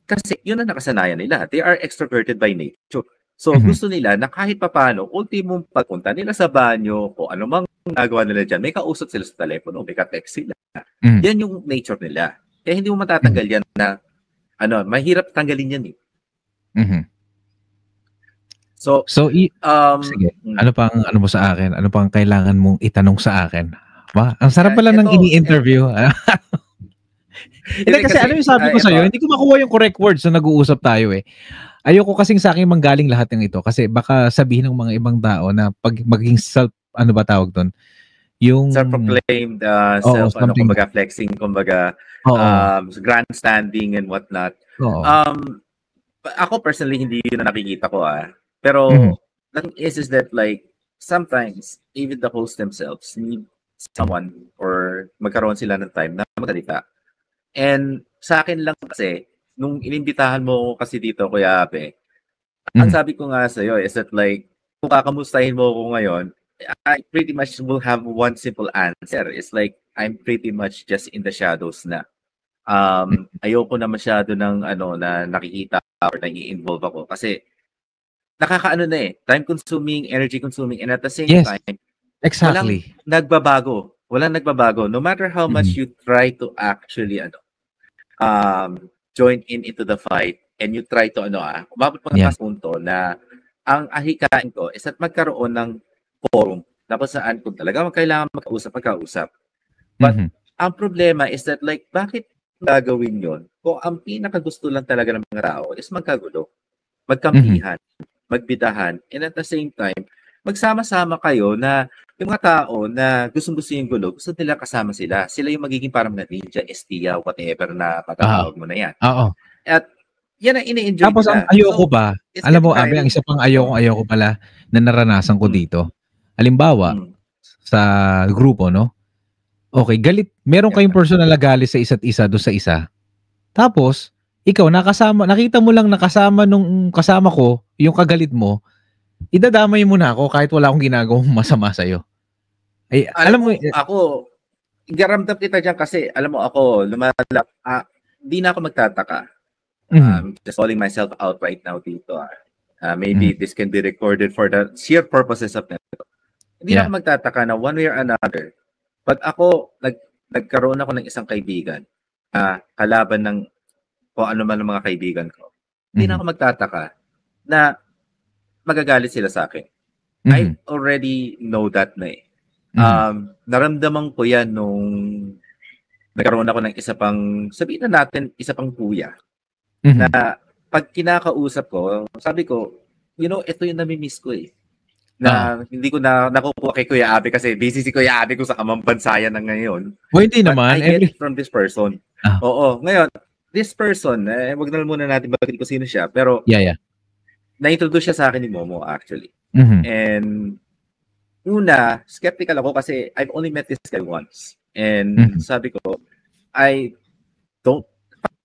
Kasi yun ang nakasanayan nila. They are extroverted by nature. So gusto nila na kahit papaano, ultimong pagpunta nila sa banyo o anumang nagawa nila dyan, may kausap sila sa telepono, may ka-text sila. Yan yung nature nila. Kaya hindi mo matatanggal yan na mahirap tanggalin yan eh. Mhm. So, sige. Ano pang ano mo sa akin? Ano pang kailangan mong itanong sa akin? Ang sarap pala ng ini-interview. Hindi kasi ano yung sabi ko sa'yo, hindi ko makuha yung correct words na nag-uusap tayo eh. Ayoko kasing sa akin manggaling lahat ng ito kasi baka sabihin ng mga ibang tao na pag maging self, ano ba tawag doon? Yung self-proclaimed, kumbaga flexing, kumbaga grandstanding and whatnot. Ako personally, hindi yun na nakikita ko Pero, the thing is that like, sometimes, even the hosts themselves need someone or magkaroon sila ng time na magsalita. And sa akin lang kasi, nung inimbitahan mo kasi dito, Kuya Abe, ang sabi ko nga sa'yo is that like, kung kakamustahin mo ako ngayon, I pretty much will have one simple answer. It's like, I'm pretty much just in the shadows na. Ayoko na masyado ng na nakikita or nai-involve ako kasi nakakaano na time consuming, energy consuming, and at the same time, exactly. Walang nagbabago. No matter how much you try to actually join into the fight and you try to umabot pa sa punto na ang ahikain ko is at magkaroon ng forum tapos saan kung talaga kailangan magkausap. But ang problema is that like, bakit gagawin yon kung ang pinakagusto lang talaga ng mga tao is magkagulo, magkampihan, magbidahan, and at the same time, magsama-sama kayo na yung mga tao na gustong-gusto yung gulo, gusto nila kasama sila. Sila yung magiging parang na ninja, estiya, whatever na patatawag mo na yan. Oo. At yan ang ini-enjoy tapos nila. Ang ayoko pa, alam mo, Abe, ang isa pang ayoko pala na naranasan ko dito. Halimbawa, sa grupo, no? Okay, galit. Meron kayong personal na galit sa isa't isa doon sa isa. Tapos, ikaw, nakita mo lang nakasama nung kasama ko, yung kagalit mo, idadamay mo na ako kahit wala akong ginagawang masama sa'yo. Ay, alam mo, ako, garamdam kita dyan kasi, alam mo ako, di na ako magtataka. Just calling myself out right now dito. Maybe this can be recorded for the sheer purposes of that. Hindi na ako magtataka na one way or another. Pag ako, nagkaroon ako ng isang kaibigan, kalaban ng kung ano man ang mga kaibigan ko, hindi na ako magtataka na magagalit sila sa akin. I already know that na naramdaman ko yan nung nagkaroon ako ng isa pang, sabihin na natin, isa pang kuya. Na pag kinakausap ko, sabi ko, ito yung nami-miss ko na hindi ko na nakukuha kay Kuya Abe kasi busy si Kuya Abe ko sa amang bansayan ng ngayon. Hindi naman. I get it from this person. Oo. Ngayon, this person, wag na muna natin bakit ko sino siya, pero na-introduce siya sa akin ni Momo actually. And una, skeptical ako kasi I've only met this guy once. And sabi ko, I don't,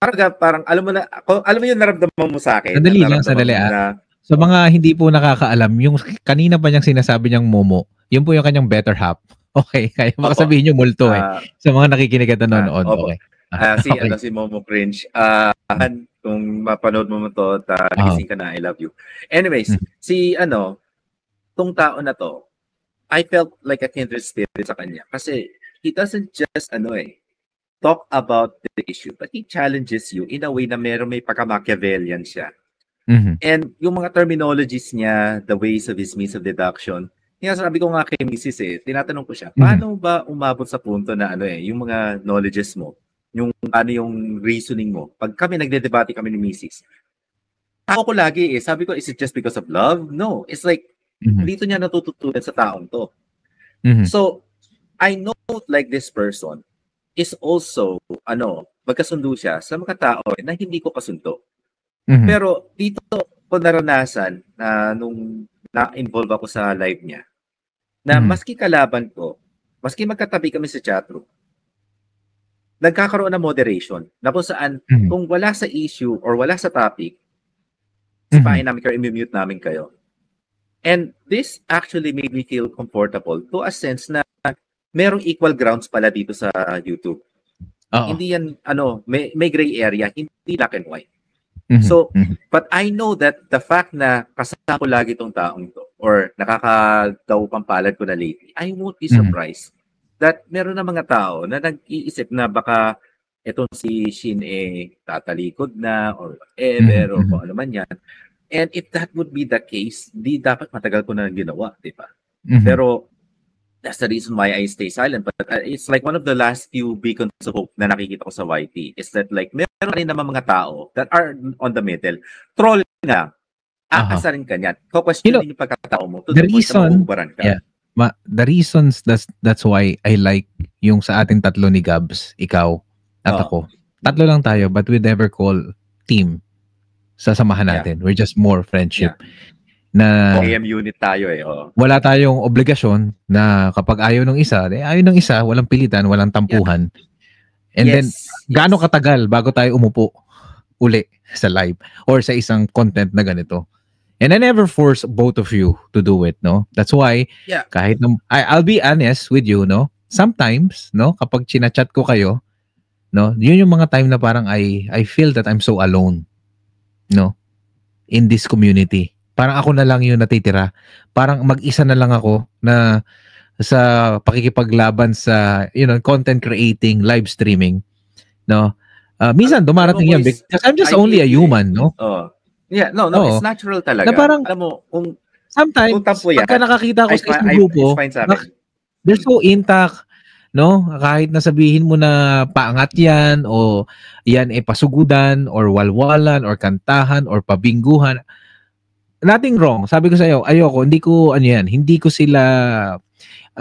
parang alam mo yung naramdaman mo sa akin. Sadali. Sa mga hindi po nakakaalam, yung kanina pa niyang sinasabi niyang Momo, yun po yung kanyang better half. Okay, kaya makasabihin niyo multo sa mga nakikinig at nanonood. Okay. Si Momo Cringe. Kung mapanood mo to, nagising ka na, I love you. Anyways, tong tao na to, I felt like a kindred spirit sa kanya. Kasi he doesn't just, talk about the issue, but he challenges you in a way na may pagka-Machiavellian siya. And yung mga terminologies niya, the ways of his means of deduction, sabi ko nga kay Mrs. tinatanong ko siya, paano ba umabot sa punto na yung mga knowledges mo, yung yung reasoning mo, pag kami nagde-debate kami ni Mrs. Ako ko lagi sabi ko, is it just because of love? No, it's like, dito niya natututunan sa taong to. So, I know like this person is also, magkasundo siya sa mga tao na hindi ko kasundo. Pero dito ko naranasan na nung na-involve ako sa live niya, na maski kalaban ko, maski magkatabi kami sa chatroom, nagkakaroon ng moderation na kung saan, kung wala sa issue or wala sa topic, sipain namin kayo, i-mute namin kayo. And this actually made me feel comfortable to a sense na merong equal grounds pala dito sa YouTube. Hindi yan, may gray area, hindi black and white. So, but I know that the fact na kasama ko lagi itong taong to or nakakadaw pampalad ko na lately, I won't be surprised that meron na mga tao na nag-iisip na baka etong si Shin tatalikod na or whatever or kung ano man yan. And if that would be the case, di dapat matagal ko na ginawa, di ba? Pero that's the reason why I stay silent. But it's like one of the last few beacons of hope na nakikita ko sa YT is that like meron rin naman mga tao that are on the middle. Troll na. Aasarin ka niyan. Question yung pagkatao mo. The reason, the reasons that's why I like yung sa ating tatlo ni Gabs, ikaw at ako. Tatlo lang tayo but we never call team sa samahan natin. We're just more friendship. Na AM unit tayo wala tayong obligasyon na kapag ayaw ng isa, ayaw ng isa, walang pilitan, walang tampuhan. And then, gaano katagal bago tayo umupo uli sa live or sa isang content na ganito. And I never force both of you to do it, no? That's why, kahit I'll be honest with you, no? Sometimes, no? Kapag chinachat ko kayo, no? Yun yung mga time na parang I feel that I'm so alone, no? In this community. Parang ako na lang yung natitira. Parang mag-isa na lang ako na sa pakikipaglaban sa, content creating, live streaming, no? Minsan dumarating yan because I'm just only a human, no? It's natural talaga. Na parang, alam mo, kung sometimes, pagka nakakita ko sa isang grupo, they're so intact, no? Kahit nasabihin mo na paangat yan, o yan pasugudan, or walwalan, or kantahan, or pabingguhan, nothing wrong. Sabi ko sa iyo, ayoko, hindi ko sila,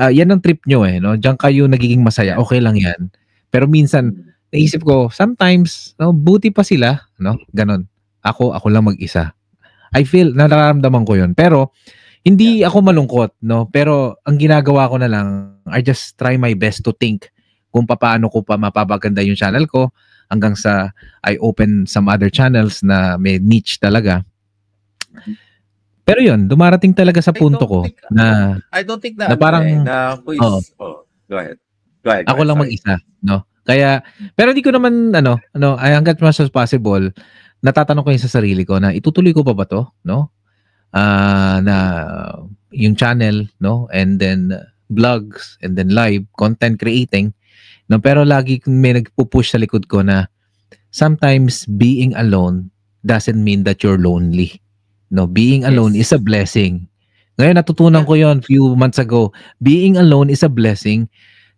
yan ang trip nyo no? Diyan kayo nagiging masaya, okay lang yan. Pero minsan, naisip ko, sometimes, no, buti pa sila, no? Ganon. Ako lang mag-isa. I feel, nararamdaman ko yun. Pero, hindi ako malungkot, no? Pero, ang ginagawa ko na lang, I just try my best to think kung paano ko pa mapapaganda yung channel ko hanggang sa I open some other channels na may niche talaga. Pero yun, dumarating talaga sa punto ko na I don't think na parang go ahead. Ako lang mag-isa, no? Kaya pero hindi ko naman hangga't much as possible natatanong ko yung sa sarili ko na itutuloy ko pa ba to, no? Na yung channel, no? And then vlogs and then live content creating, no? Pero lagi may nagpo-push sa likod ko na sometimes being alone doesn't mean that you're lonely. No, being alone is a blessing. Ngayon natutunan ko 'yon few months ago. Being alone is a blessing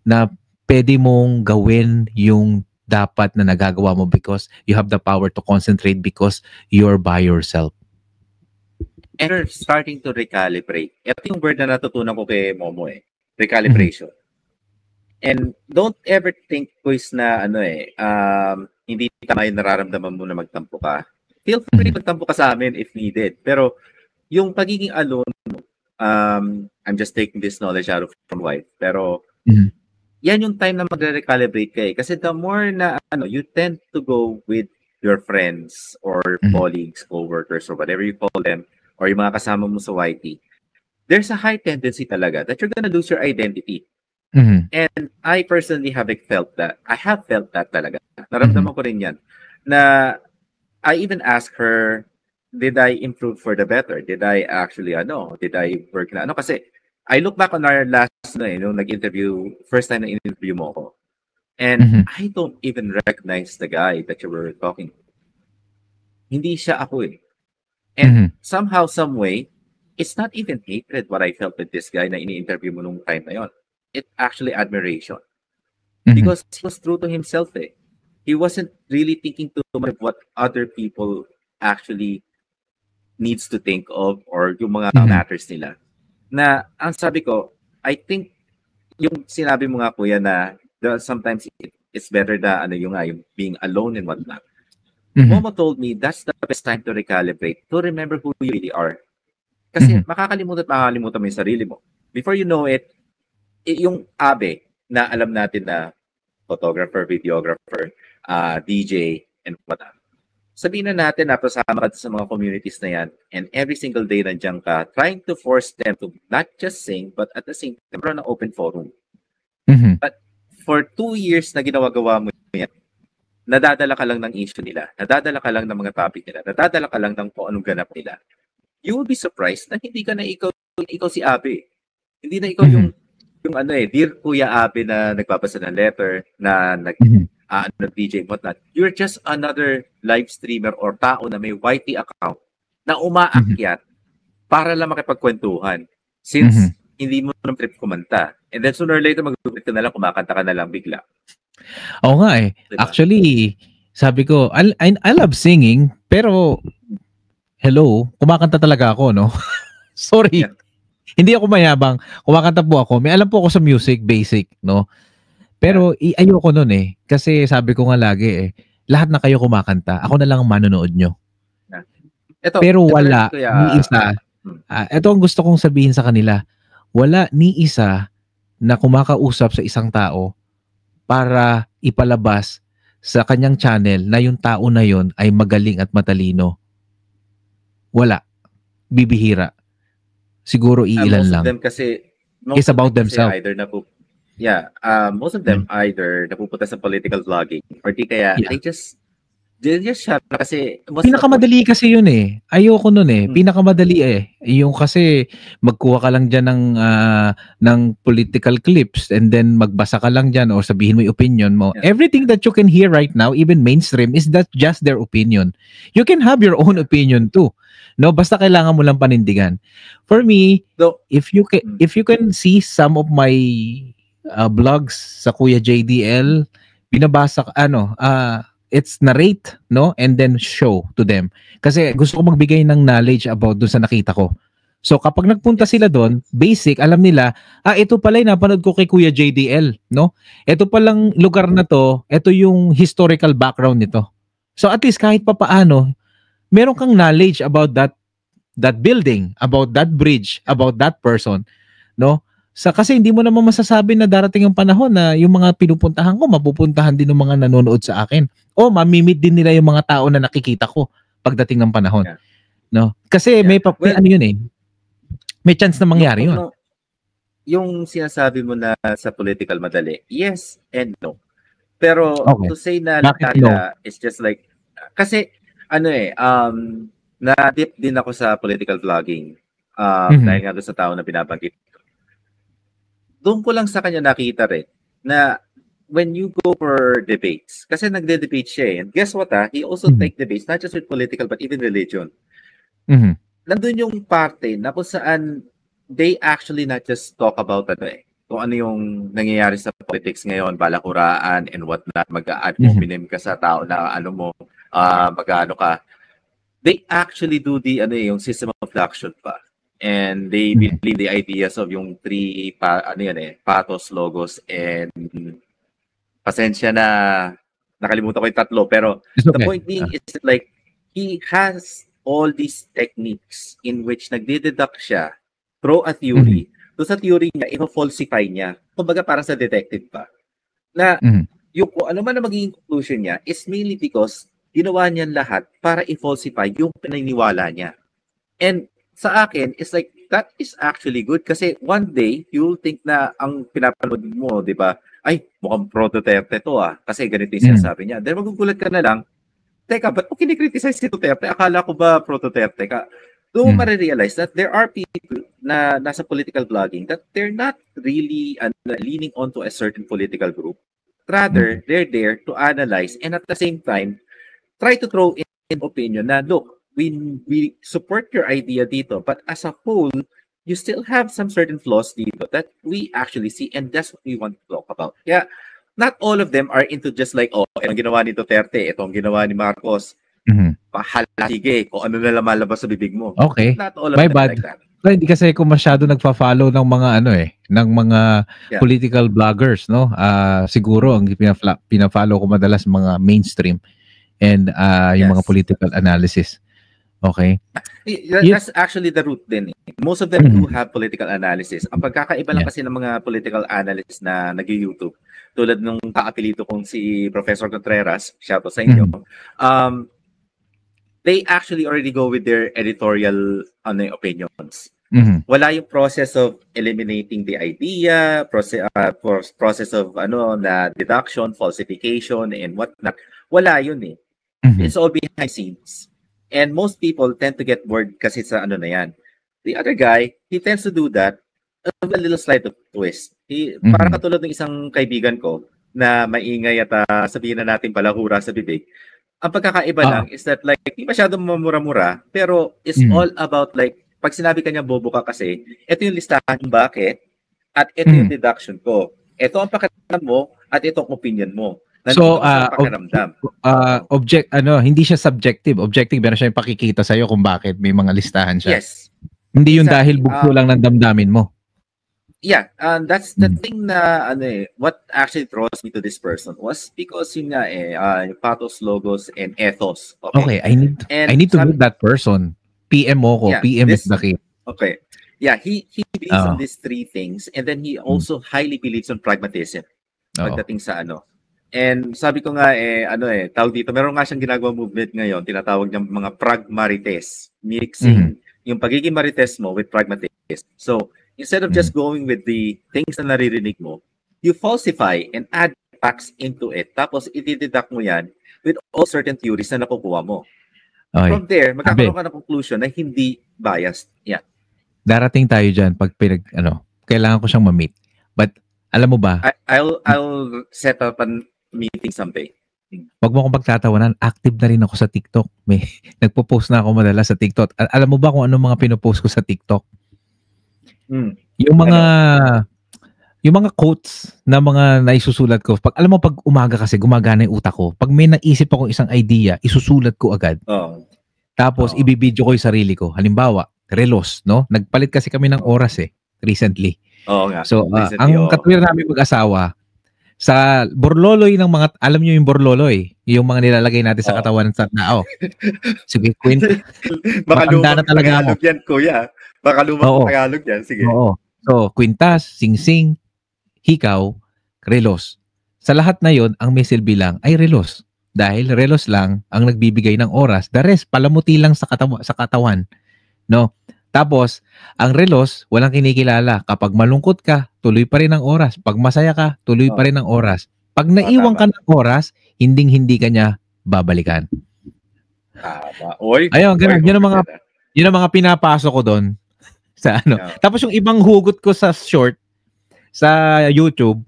na pwede mong gawin yung dapat na nagagawa mo because you have the power to concentrate because you're by yourself. And you're starting to recalibrate. Ito yung word na natutunan ko kay Momo recalibration. And don't ever think boys na hindi tama yung nararamdaman mo na magtampo ka. Feel free magtampo ka sa amin if needed. Pero yung pagiging alone, I'm just taking this knowledge out of from wife. Pero yan yung time na magre-recalibrate ka Kasi the more na you tend to go with your friends or colleagues, co-workers, or whatever you call them, or yung mga kasama mo sa YT, there's a high tendency talaga that you're gonna lose your identity. And I personally have felt that. I have felt that talaga. Naramdaman ko rin yan. Na I even asked her, did I improve for the better? Did I actually, did I work na, kasi I look back on our last, nag-interview, first time na in-interview mo ako. And I don't even recognize the guy that you were talking to. Hindi siya ako And somehow, some way, it's not even hatred what I felt with this guy na ini-interview mo nung time na yon. It's actually admiration. Because he was true to himself He wasn't really thinking too much of what other people actually needs to think of or yung mga matters nila. Na ang sabi ko, I think yung sinabi mo nga kuya na sometimes it's better na yung being alone and whatnot. Momo told me that's the best time to recalibrate, to remember who you really are. Kasi makakalimutan mo yung sarili mo. Before you know it, yung Abe na alam natin na photographer, videographer, DJ, and whatnot. Sabihin na natin na pasama ka sa mga communities na yan and every single day nandiyan ka trying to force them to not just sing but at the same time run an open forum. But for 2 years na ginawa-gawa mo yan, nadadala ka lang ng issue nila, nadadala ka lang ng mga topic nila, nadadala ka lang ng kung anong ganap nila. You will be surprised na hindi ka na ikaw si Abe. Hindi na ikaw yung Dear Kuya Abe na nagbabasa ng letter, na DJ, whatnot. You're just another live streamer or tao na may YT account na umaakyat para lang makipagkwentuhan. Since hindi mo naman trip kumanta. And then sooner or later, mag-trip ka na lang, kumakanta ka na lang bigla. Oo nga eh. Diba? Actually, sabi ko, I love singing, pero hello, kumakanta talaga ako, no? Sorry. Yeah. Hindi ako mayabang. Kumakanta po ako. May alam po ako sa music, basic, no? Pero ayoko nun eh. Kasi sabi ko nga lagi eh, lahat na kayo kumakanta, ako na lang ang manonood nyo. Pero wala ni isa. Ito ang gusto kong sabihin sa kanila. Wala ni isa na kumakausap sa isang tao para ipalabas sa kanyang channel na yung tao na yon ay magaling at matalino. Wala. Bibihira. Siguro iilan lang. Most of them kasi it's about themselves. Most of them either napupunta sa political vlogging or di kaya they just shut kasi pinakamadali kasi yun eh. Ayoko nun eh. Pinakamadali eh. Yung kasi magkuha ka lang dyan ng political clips and then magbasa ka lang dyan o sabihin mo yung opinion mo. Yeah. Everything that you can hear right now, even mainstream, is that just their opinion. You can have your own opinion too. No, basta kailangan mo lang panindigan. For me, if you can see some of my blogs sa Kuya JDL, binabasa it's narrate, no, and then show to them. Kasi gusto ko magbigay ng knowledge about doon sa nakita ko. So kapag nagpunta sila doon, basic, alam nila, ito pala yung napanood ko kay Kuya JDL, no? Ito palang lugar na to, ito yung historical background nito. So at least kahit pa paano, meron kang knowledge about that building, about that bridge, about that person, no? Kasi hindi mo naman masasabi na darating ang panahon na yung mga pinupuntahan ko, mapupuntahan din ng mga nanonood sa akin. O mamimit din nila yung mga tao na nakikita ko pagdating ng panahon. Yeah. No? Kasi may ano yun eh. May chance na mangyari yun. Yung sinasabi mo na sa political madali, yes and no. Pero to say na it's just like, kasi na-dip din ako sa political vlogging. Dahil nga doon sa tao na binabanggit. Doon ko lang sa kanya nakita rin na when you go for debates, kasi nagde-debate siya eh. And guess what he also take debates, not just with political but even religion. Nandun yung parte na kung saan they actually not just talk about kung ano yung nangyayari sa politics ngayon, balakuraan and whatnot, mag-a-ad hominem ka sa tao na mag-ano ka. They actually do yung system of action pa. And they believe the ideas of yung three patos, logos, and pasensya na nakalimutan ko yung tatlo. Pero the point being is that like he has all these techniques in which nagde-deduct siya, throw a theory. Doon sa theory niya, i-falsify niya. Kumbaga parang sa detective pa. Na yung ano man na magiging conclusion niya is mainly because ginawa niya lahat para i-falsify yung pinaniwala niya. And sa akin, it's like, that is actually good kasi one day, you'll think na ang pinapanood mo, di ba, ay, mukhang pro-Duterte to kasi ganito yung sinasabi niya. Then magugulat ka na lang, teka, ba't mo kinikriticize si Duterte? Akala ko ba pro-Duterte ka? Doon mo marirealize that there are people na nasa political blogging that they're not really leaning onto a certain political group. Rather, they're there to analyze and at the same time, try to throw in opinion na, look, we support your idea dito, but as a whole, you still have some certain flaws dito that we actually see, and that's what we want to talk about. Yeah, not all of them are into just like, itong ginawa ni Duterte, itong ginawa ni Marcos. Pahala, sige, kung ano na lang malabas sa bibig mo. Okay. Not all of them bad. Like that. Hindi kasi ako masyado nagfa-follow ng mga ng mga political bloggers, no? Siguro ang pina-follow ko madalas mga mainstream and yung mga political analysis. Okay. That's actually the root din. Most of them do have political analysis. Ang pagkakaiba lang kasi ng mga political analysts na nag-YouTube, tulad nung kaapelito kong si Professor Contreras, shout out sa inyo, they actually already go with their editorial opinions. Wala yung process of eliminating the idea, process of na deduction, falsification, and whatnot. Wala yun eh. It's all behind scenes. And most people tend to get bored kasi sa na yan. The other guy, he tends to do that with a little slight of twist. Parang katulad ng isang kaibigan ko, na maingay at sabihin na natin balahura sa bibig. Ang pagkakaiba lang is that like, hindi masyadong mamura-mura, pero it's all about like, pag sinabi kanya bobo ka kasi, ito yung listahan ng bakit, at ito yung deduction ko. Ito ang pakiramdam mo, at ito ang opinion mo. So, hindi siya subjective. Objective, meron siya yung pakikita sa'yo kung bakit may mga listahan siya. Yes. Hindi yung dahil bugso lang ng damdamin mo. Yeah, that's the thing na what actually draws me to this person was because yun nga pathos, logos, and ethos. Okay, I need to meet that person. PM mo ko. Yeah, PM is the key. Okay. Yeah, he believes on these three things, and then he also highly believes on pragmatism. Pagdating sa And sabi ko nga tawag dito, meron nga siyang ginagawa movement ngayon, tinatawag niyang mga pragmarites, mixing yung pagiging marites mo with pragmatism. So, instead of just going with the things na naririnig mo, you falsify and add facts into it. Tapos, itideduct mo yan with all certain theories na nakukuha mo. Okay. From there, magkakaroon ka ng conclusion na hindi biased. Yeah. Darating tayo dyan pag kailangan ko siyang ma-meet. But, alam mo ba? I'll set up a meeting someday. Wag mo akong pagtatawanan, active na rin ako sa TikTok. Nagpo-post na ako madalas sa TikTok. Alam mo ba kung ano mga pinopost ko sa TikTok? Yung mga quotes na mga naisusulat ko. Alam mo, pag umaga kasi, gumagana yung utak ko. Pag may naisip akong isang idea, isusulat ko agad. Tapos, ibibidyo ko yung sarili ko. Halimbawa, relos, no? Nagpalit kasi kami ng oras recently. So, ang katwira namin mag-asawa, sa borloloy ng mga, alam nyo yung borloloy, yung mga nilalagay natin sa katawan sa tao. Sige, kwento. Baka lumang Tagalog yan, kuya. Baka lumang Tagalog yan. Sige. Oo. So, kwintas, singsing, hikaw, relos. Sa lahat na yon, ang may silbi lang ay relos. Dahil relos lang ang nagbibigay ng oras. The rest, palamuti lang sa katawan. No? Tapos, ang relos, walang kinikilala. Kapag malungkot ka, tuloy pa rin ang oras. Pag masaya ka, tuloy pa rin ang oras. Pag naiwan ka ng oras, hindi ka niya babalikan. Ayun, ganun. Yun ang mga pinapasok ko doon. Sa Tapos yung ibang hugot ko sa short, sa YouTube,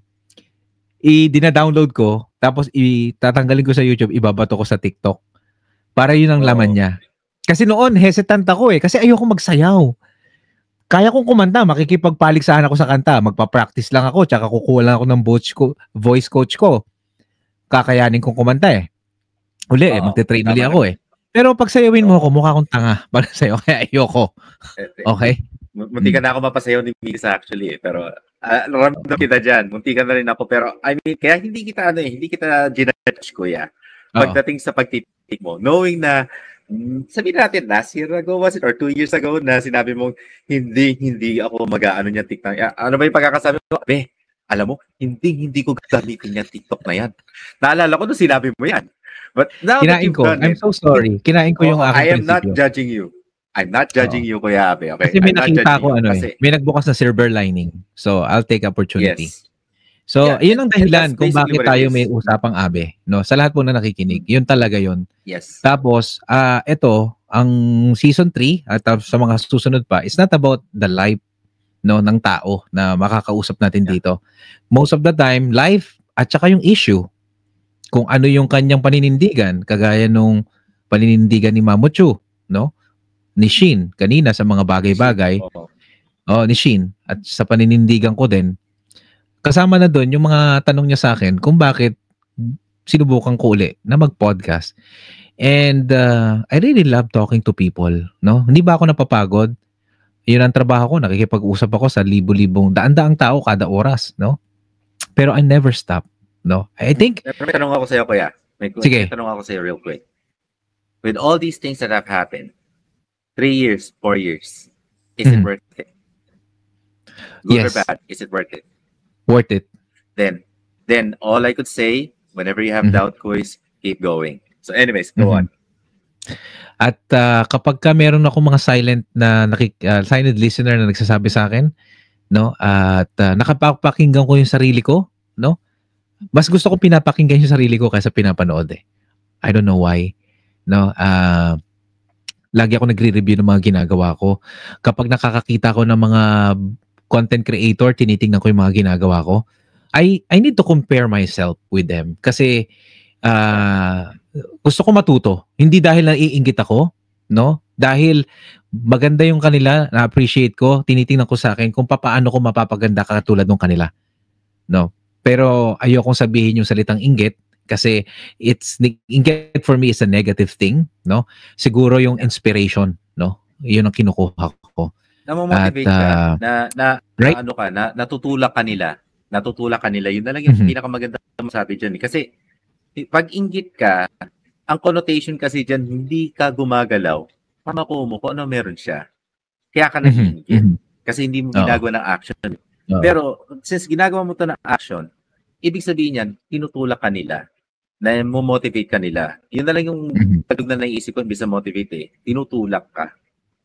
dinadadownload ko, tapos itatanggalin ko sa YouTube, ibabato ko sa TikTok. Para yun ang laman niya. Kasi noon, hesitant ako kasi ayoko magsayaw. Kaya kong kumanta, makikipagpaligsahan ako sa kanta, magpa-practice lang ako, tsaka kukuha lang ako ng voice coach ko. Kakayanin kong kumanta Uli magte-train ulit ako Pero pag sayawin mo ako, mukha akong tanga para sa'yo, kaya ayoko. Okay? Munti ka na ako mapasayaw ni Misa actually pero ramdam kita dyan. Munti ka na rin ako pero I mean, kaya hindi kita ginajudge kuya. Pagdating sa pagtitik mo, knowing na sabihin natin last year ago was it or 2 years ago na sinabi mong hindi ako mag-aano niya TikTok. Ano ba yung pagkakasabi mo? Alam mo, hindi ko gamitin yung TikTok na yan. Naalala ko nung sinabi mo yan. But now kinain ko. I'm so sorry. Kinain ko yung aking I am not judging you. I'm not judging you, Kuya Abe. Okay? Kasi may nakita ko may nagbukas na silver lining. So, I'll take opportunity. Yes. So, yun ang dahilan kung bakit tayo may usapang Abe. No? Sa lahat po na nakikinig. Yun talaga yun. Yes. Tapos, ito, ang season 3 at sa mga susunod pa, it's not about the life ng tao na makakausap natin dito. Most of the time, life at saka yung issue. Kung ano yung kanyang paninindigan, kagaya nung paninindigan ni Mamuchu, no? Ni Shin, kanina sa mga bagay-bagay. Ni Shin. At sa paninindigan ko din, kasama na doon yung mga tanong niya sa akin kung bakit sinubukan ko uli na mag-podcast. And I really love talking to people. No? Hindi ba ako napapagod? Yun ang trabaho ko. Nakikipag-usap ako sa libo-libong, daan-daang tao kada oras. No? Pero I never stop. No? I think... May tanong ako sa'yo, kuya. May tanong ako sa'yo real quick. With all these things that have happened, 3 years, 4 years, is it worth it? Good or bad, is it worth it? Worth it. Then all I could say, whenever you have doubt ko is, keep going. So anyways, go on. At kapag ka meron ako mga silent listener na nagsasabi sa akin, no? At nakapakinggan ko yung sarili ko, no? Mas gusto ko pinapakinggan yung sarili ko kaysa pinapanood I don't know why. No? Lagi ako nagre-review ng mga ginagawa ko. Kapag nakakakita ko ng mga content creator, tinitingnan ko yung mga ginagawa ko. I need to compare myself with them kasi gusto ko matuto. Hindi dahil naiinggit ako, no? Dahil maganda yung kanila, na-appreciate ko, tinitingnan ko sa akin kung paano ko mapapaganda katulad ng kanila, no? Pero ayokong sabihin yung salitang inggit kasi inggit for me is a negative thing, no? Siguro yung inspiration, no? Yun ang kinukuha ko. Namomotivate ka na right? ano ka, na natutulak ka nila. Natutulak ka nila. Yun na lang yung pinakamaganda masabi dyan. Kasi pag inggit ka, ang connotation kasi dyan, hindi ka gumagalaw para makuha mo kung ano meron siya. Kaya ka nag-iinggit. Kasi hindi mo ginagawa ng action. Pero since ginagawa mo to ng action, ibig sabihin yan, tinutulak ka nila. Na mo-motivate ka nila. Yun na lang yung pag na naisip ko, bisa motivate eh. Tinutulak ka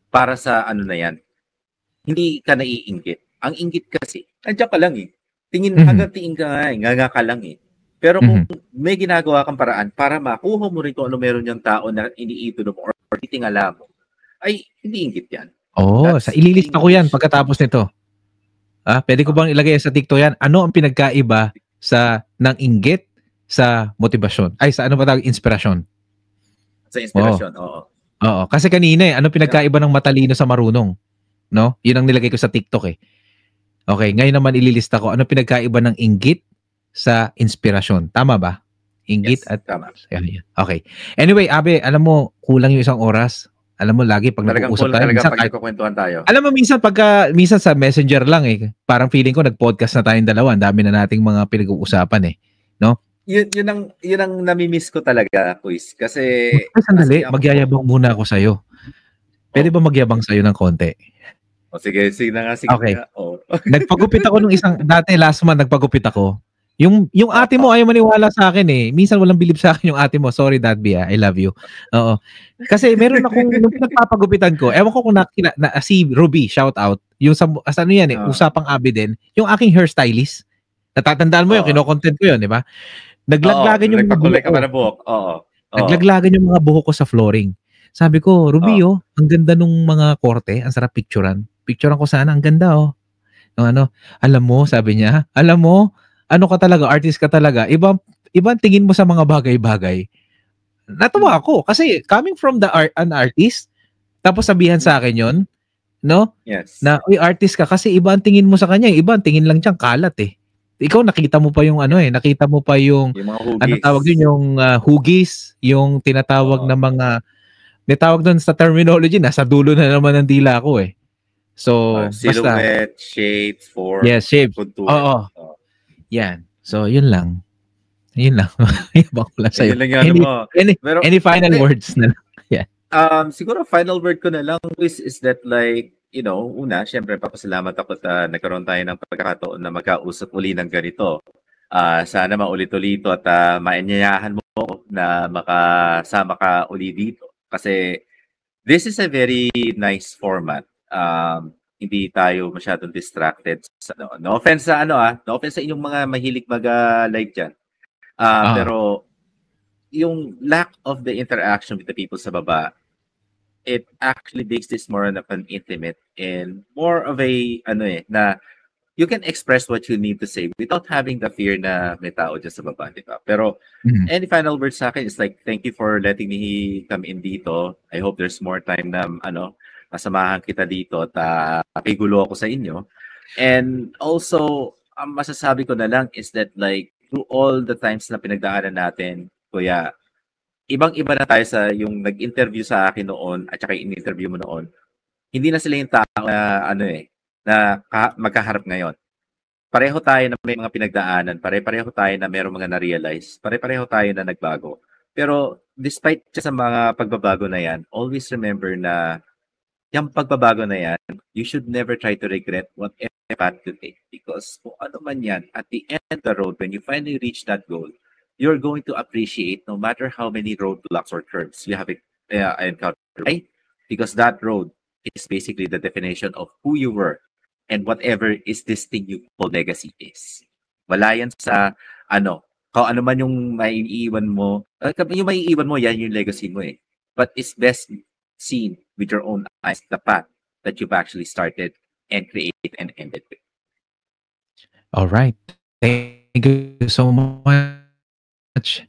para sa ano na yan. Hindi ka naiinggit. Ang inggit kasi, nandiyan ka lang eh. Hanggang tingin ka nga eh, nga ka lang eh. Pero kung may ginagawa kang paraan para makuha mo rin kung ano meron yung tao na iniidolo mo or titingala mo, ay hindi inggit yan. Ililista ko yan pagkatapos nito. Pwede ko bang ilagay sa TikTok yan? Ano ang pinagkaiba ng inggit sa motivasyon? Ay, sa ano ba tawag? Inspirasyon. Sa inspirasyon, oo. Oo. Kasi kanina ano pinagkaiba ng matalino sa marunong? No? Yun ang nilagay ko sa TikTok eh. Okay, ngayon naman ililista ko ano pinagkaiba ng inggit sa inspirasyon. Tama ba? Inggit yes, at tama. Okay. Anyway, Abe, alam mo kulang yung isang oras. Alam mo lagi pag nag-uusap tayo, minsan pag nagkukwentuhan tayo. Alam mo minsan sa Messenger lang eh. Parang feeling ko nag-podcast na tayong dalawa. Ang dami na nating mga pinag-uusapan eh, no? Yun ang nami-miss ko talaga, Kuis. Kasi sandali, magyayabang muna ako sa iyo. Pwede ba magyabang sa iyo ng konti? Sige na nga. Okay. Nagpagupit ako dati last month nagpagupit ako. Yung ate mo ayaw maniwala sa akin eh. Minsan walang bilib sa akin yung ate mo. Sorry Dad B, I love you. Oo. Kasi meron akong yung pinagpapagupitan ko. Ewan ko kung si Ruby, shout out. Yung ano yan eh, usapang Abi din. Yung aking hairstylist. Natatandaan mo yun, kino-content ko yun, di ba? Naglaglagan yung mga buhok. Naglaglagan yung mga buhok ko sa flooring. Sabi ko, Ruby, ang ganda nung mga korte, ang sarap picturean. Picturean ko sana, ang ganda alam mo, sabi niya, ano ka talaga, artist ka talaga, ibang tingin mo sa mga bagay-bagay. Natuwa ako, kasi coming from an artist, tapos sabihan sa akin yon, no? Yes. Na, artist ka, kasi iba ang tingin mo sa kanya, iba ang tingin lang dyan, kalat eh. Ikaw nakita mo pa yung nakita mo pa yung ano tawag yun, yung hugis, yung tinatawag na mga, may tawag doon sa terminology, nasa dulo na naman ng dila ko eh. So, silhouette, shapes, form, shapes. Oo. Yan. So, yun lang. Ibang ko lang sa'yo. Any final words na lang? Yeah. Siguro final word ko na lang is that like, una, syempre, papasalamat ako at nagkaroon tayo ng pagkakataon na magkausap uli ng ganito. Sana maulit-ulito at mainyayahan mo na makasama ka uli dito. Kasi this is a very nice format. Hindi tayo masyadong distracted. No offense sa no offense sa inyong mga mahilig mag-like dyan. Pero yung lack of the interaction with the people sa baba, it actually makes this more of an intimate and more of a na you can express what you need to say without having the fear na may tao dyan sa baba, di ba? Pero any final words sa akin is like, thank you for letting me come in dito. I hope there's more time na masamahan kita dito at pakigulo ako sa inyo. And also, ang masasabi ko na lang is that like, through all the times na pinagdaanan natin, Kuya, ibang-iba na tayo sa yung nag-interview sa akin noon at saka in-interview mo noon. Hindi na sila yung tao na na magkaharap ngayon. Pareho tayo na may mga pinagdaanan, pare-pareho tayo na mayroong mga na-realize, pare-pareho tayo na nagbago. Pero despite sa mga pagbabago na yan, always remember na yung pagbabago na yan, you should never try to regret whatever path you take. Because kung ano man yan, at the end of the road, when you finally reach that goal, you're going to appreciate no matter how many roadblocks or curves you have encountered, right? Because that road is basically the definition of who you were and whatever is this thing you call legacy is. Wala yan sa kung ano man yung maiiwan mo, yan yung legacy mo eh. But it's best seen with your own eyes the path that you've actually started and created and ended with. All right. Thank you so much,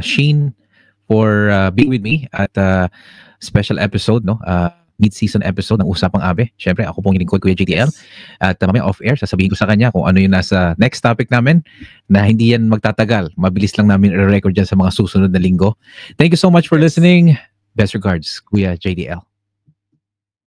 Sheen, for being with me at special episode, no? Mid-season episode ng Usapang Abe. Syempre, ako pong lingkod, Kuya JDL. Yes. At mamaya off-air, sasabihin ko sa kanya kung ano yung nasa next topic namin na hindi yan magtatagal. Mabilis lang namin i-record dyan sa mga susunod na linggo. Thank you so much for listening. Best regards, Kuya JDL.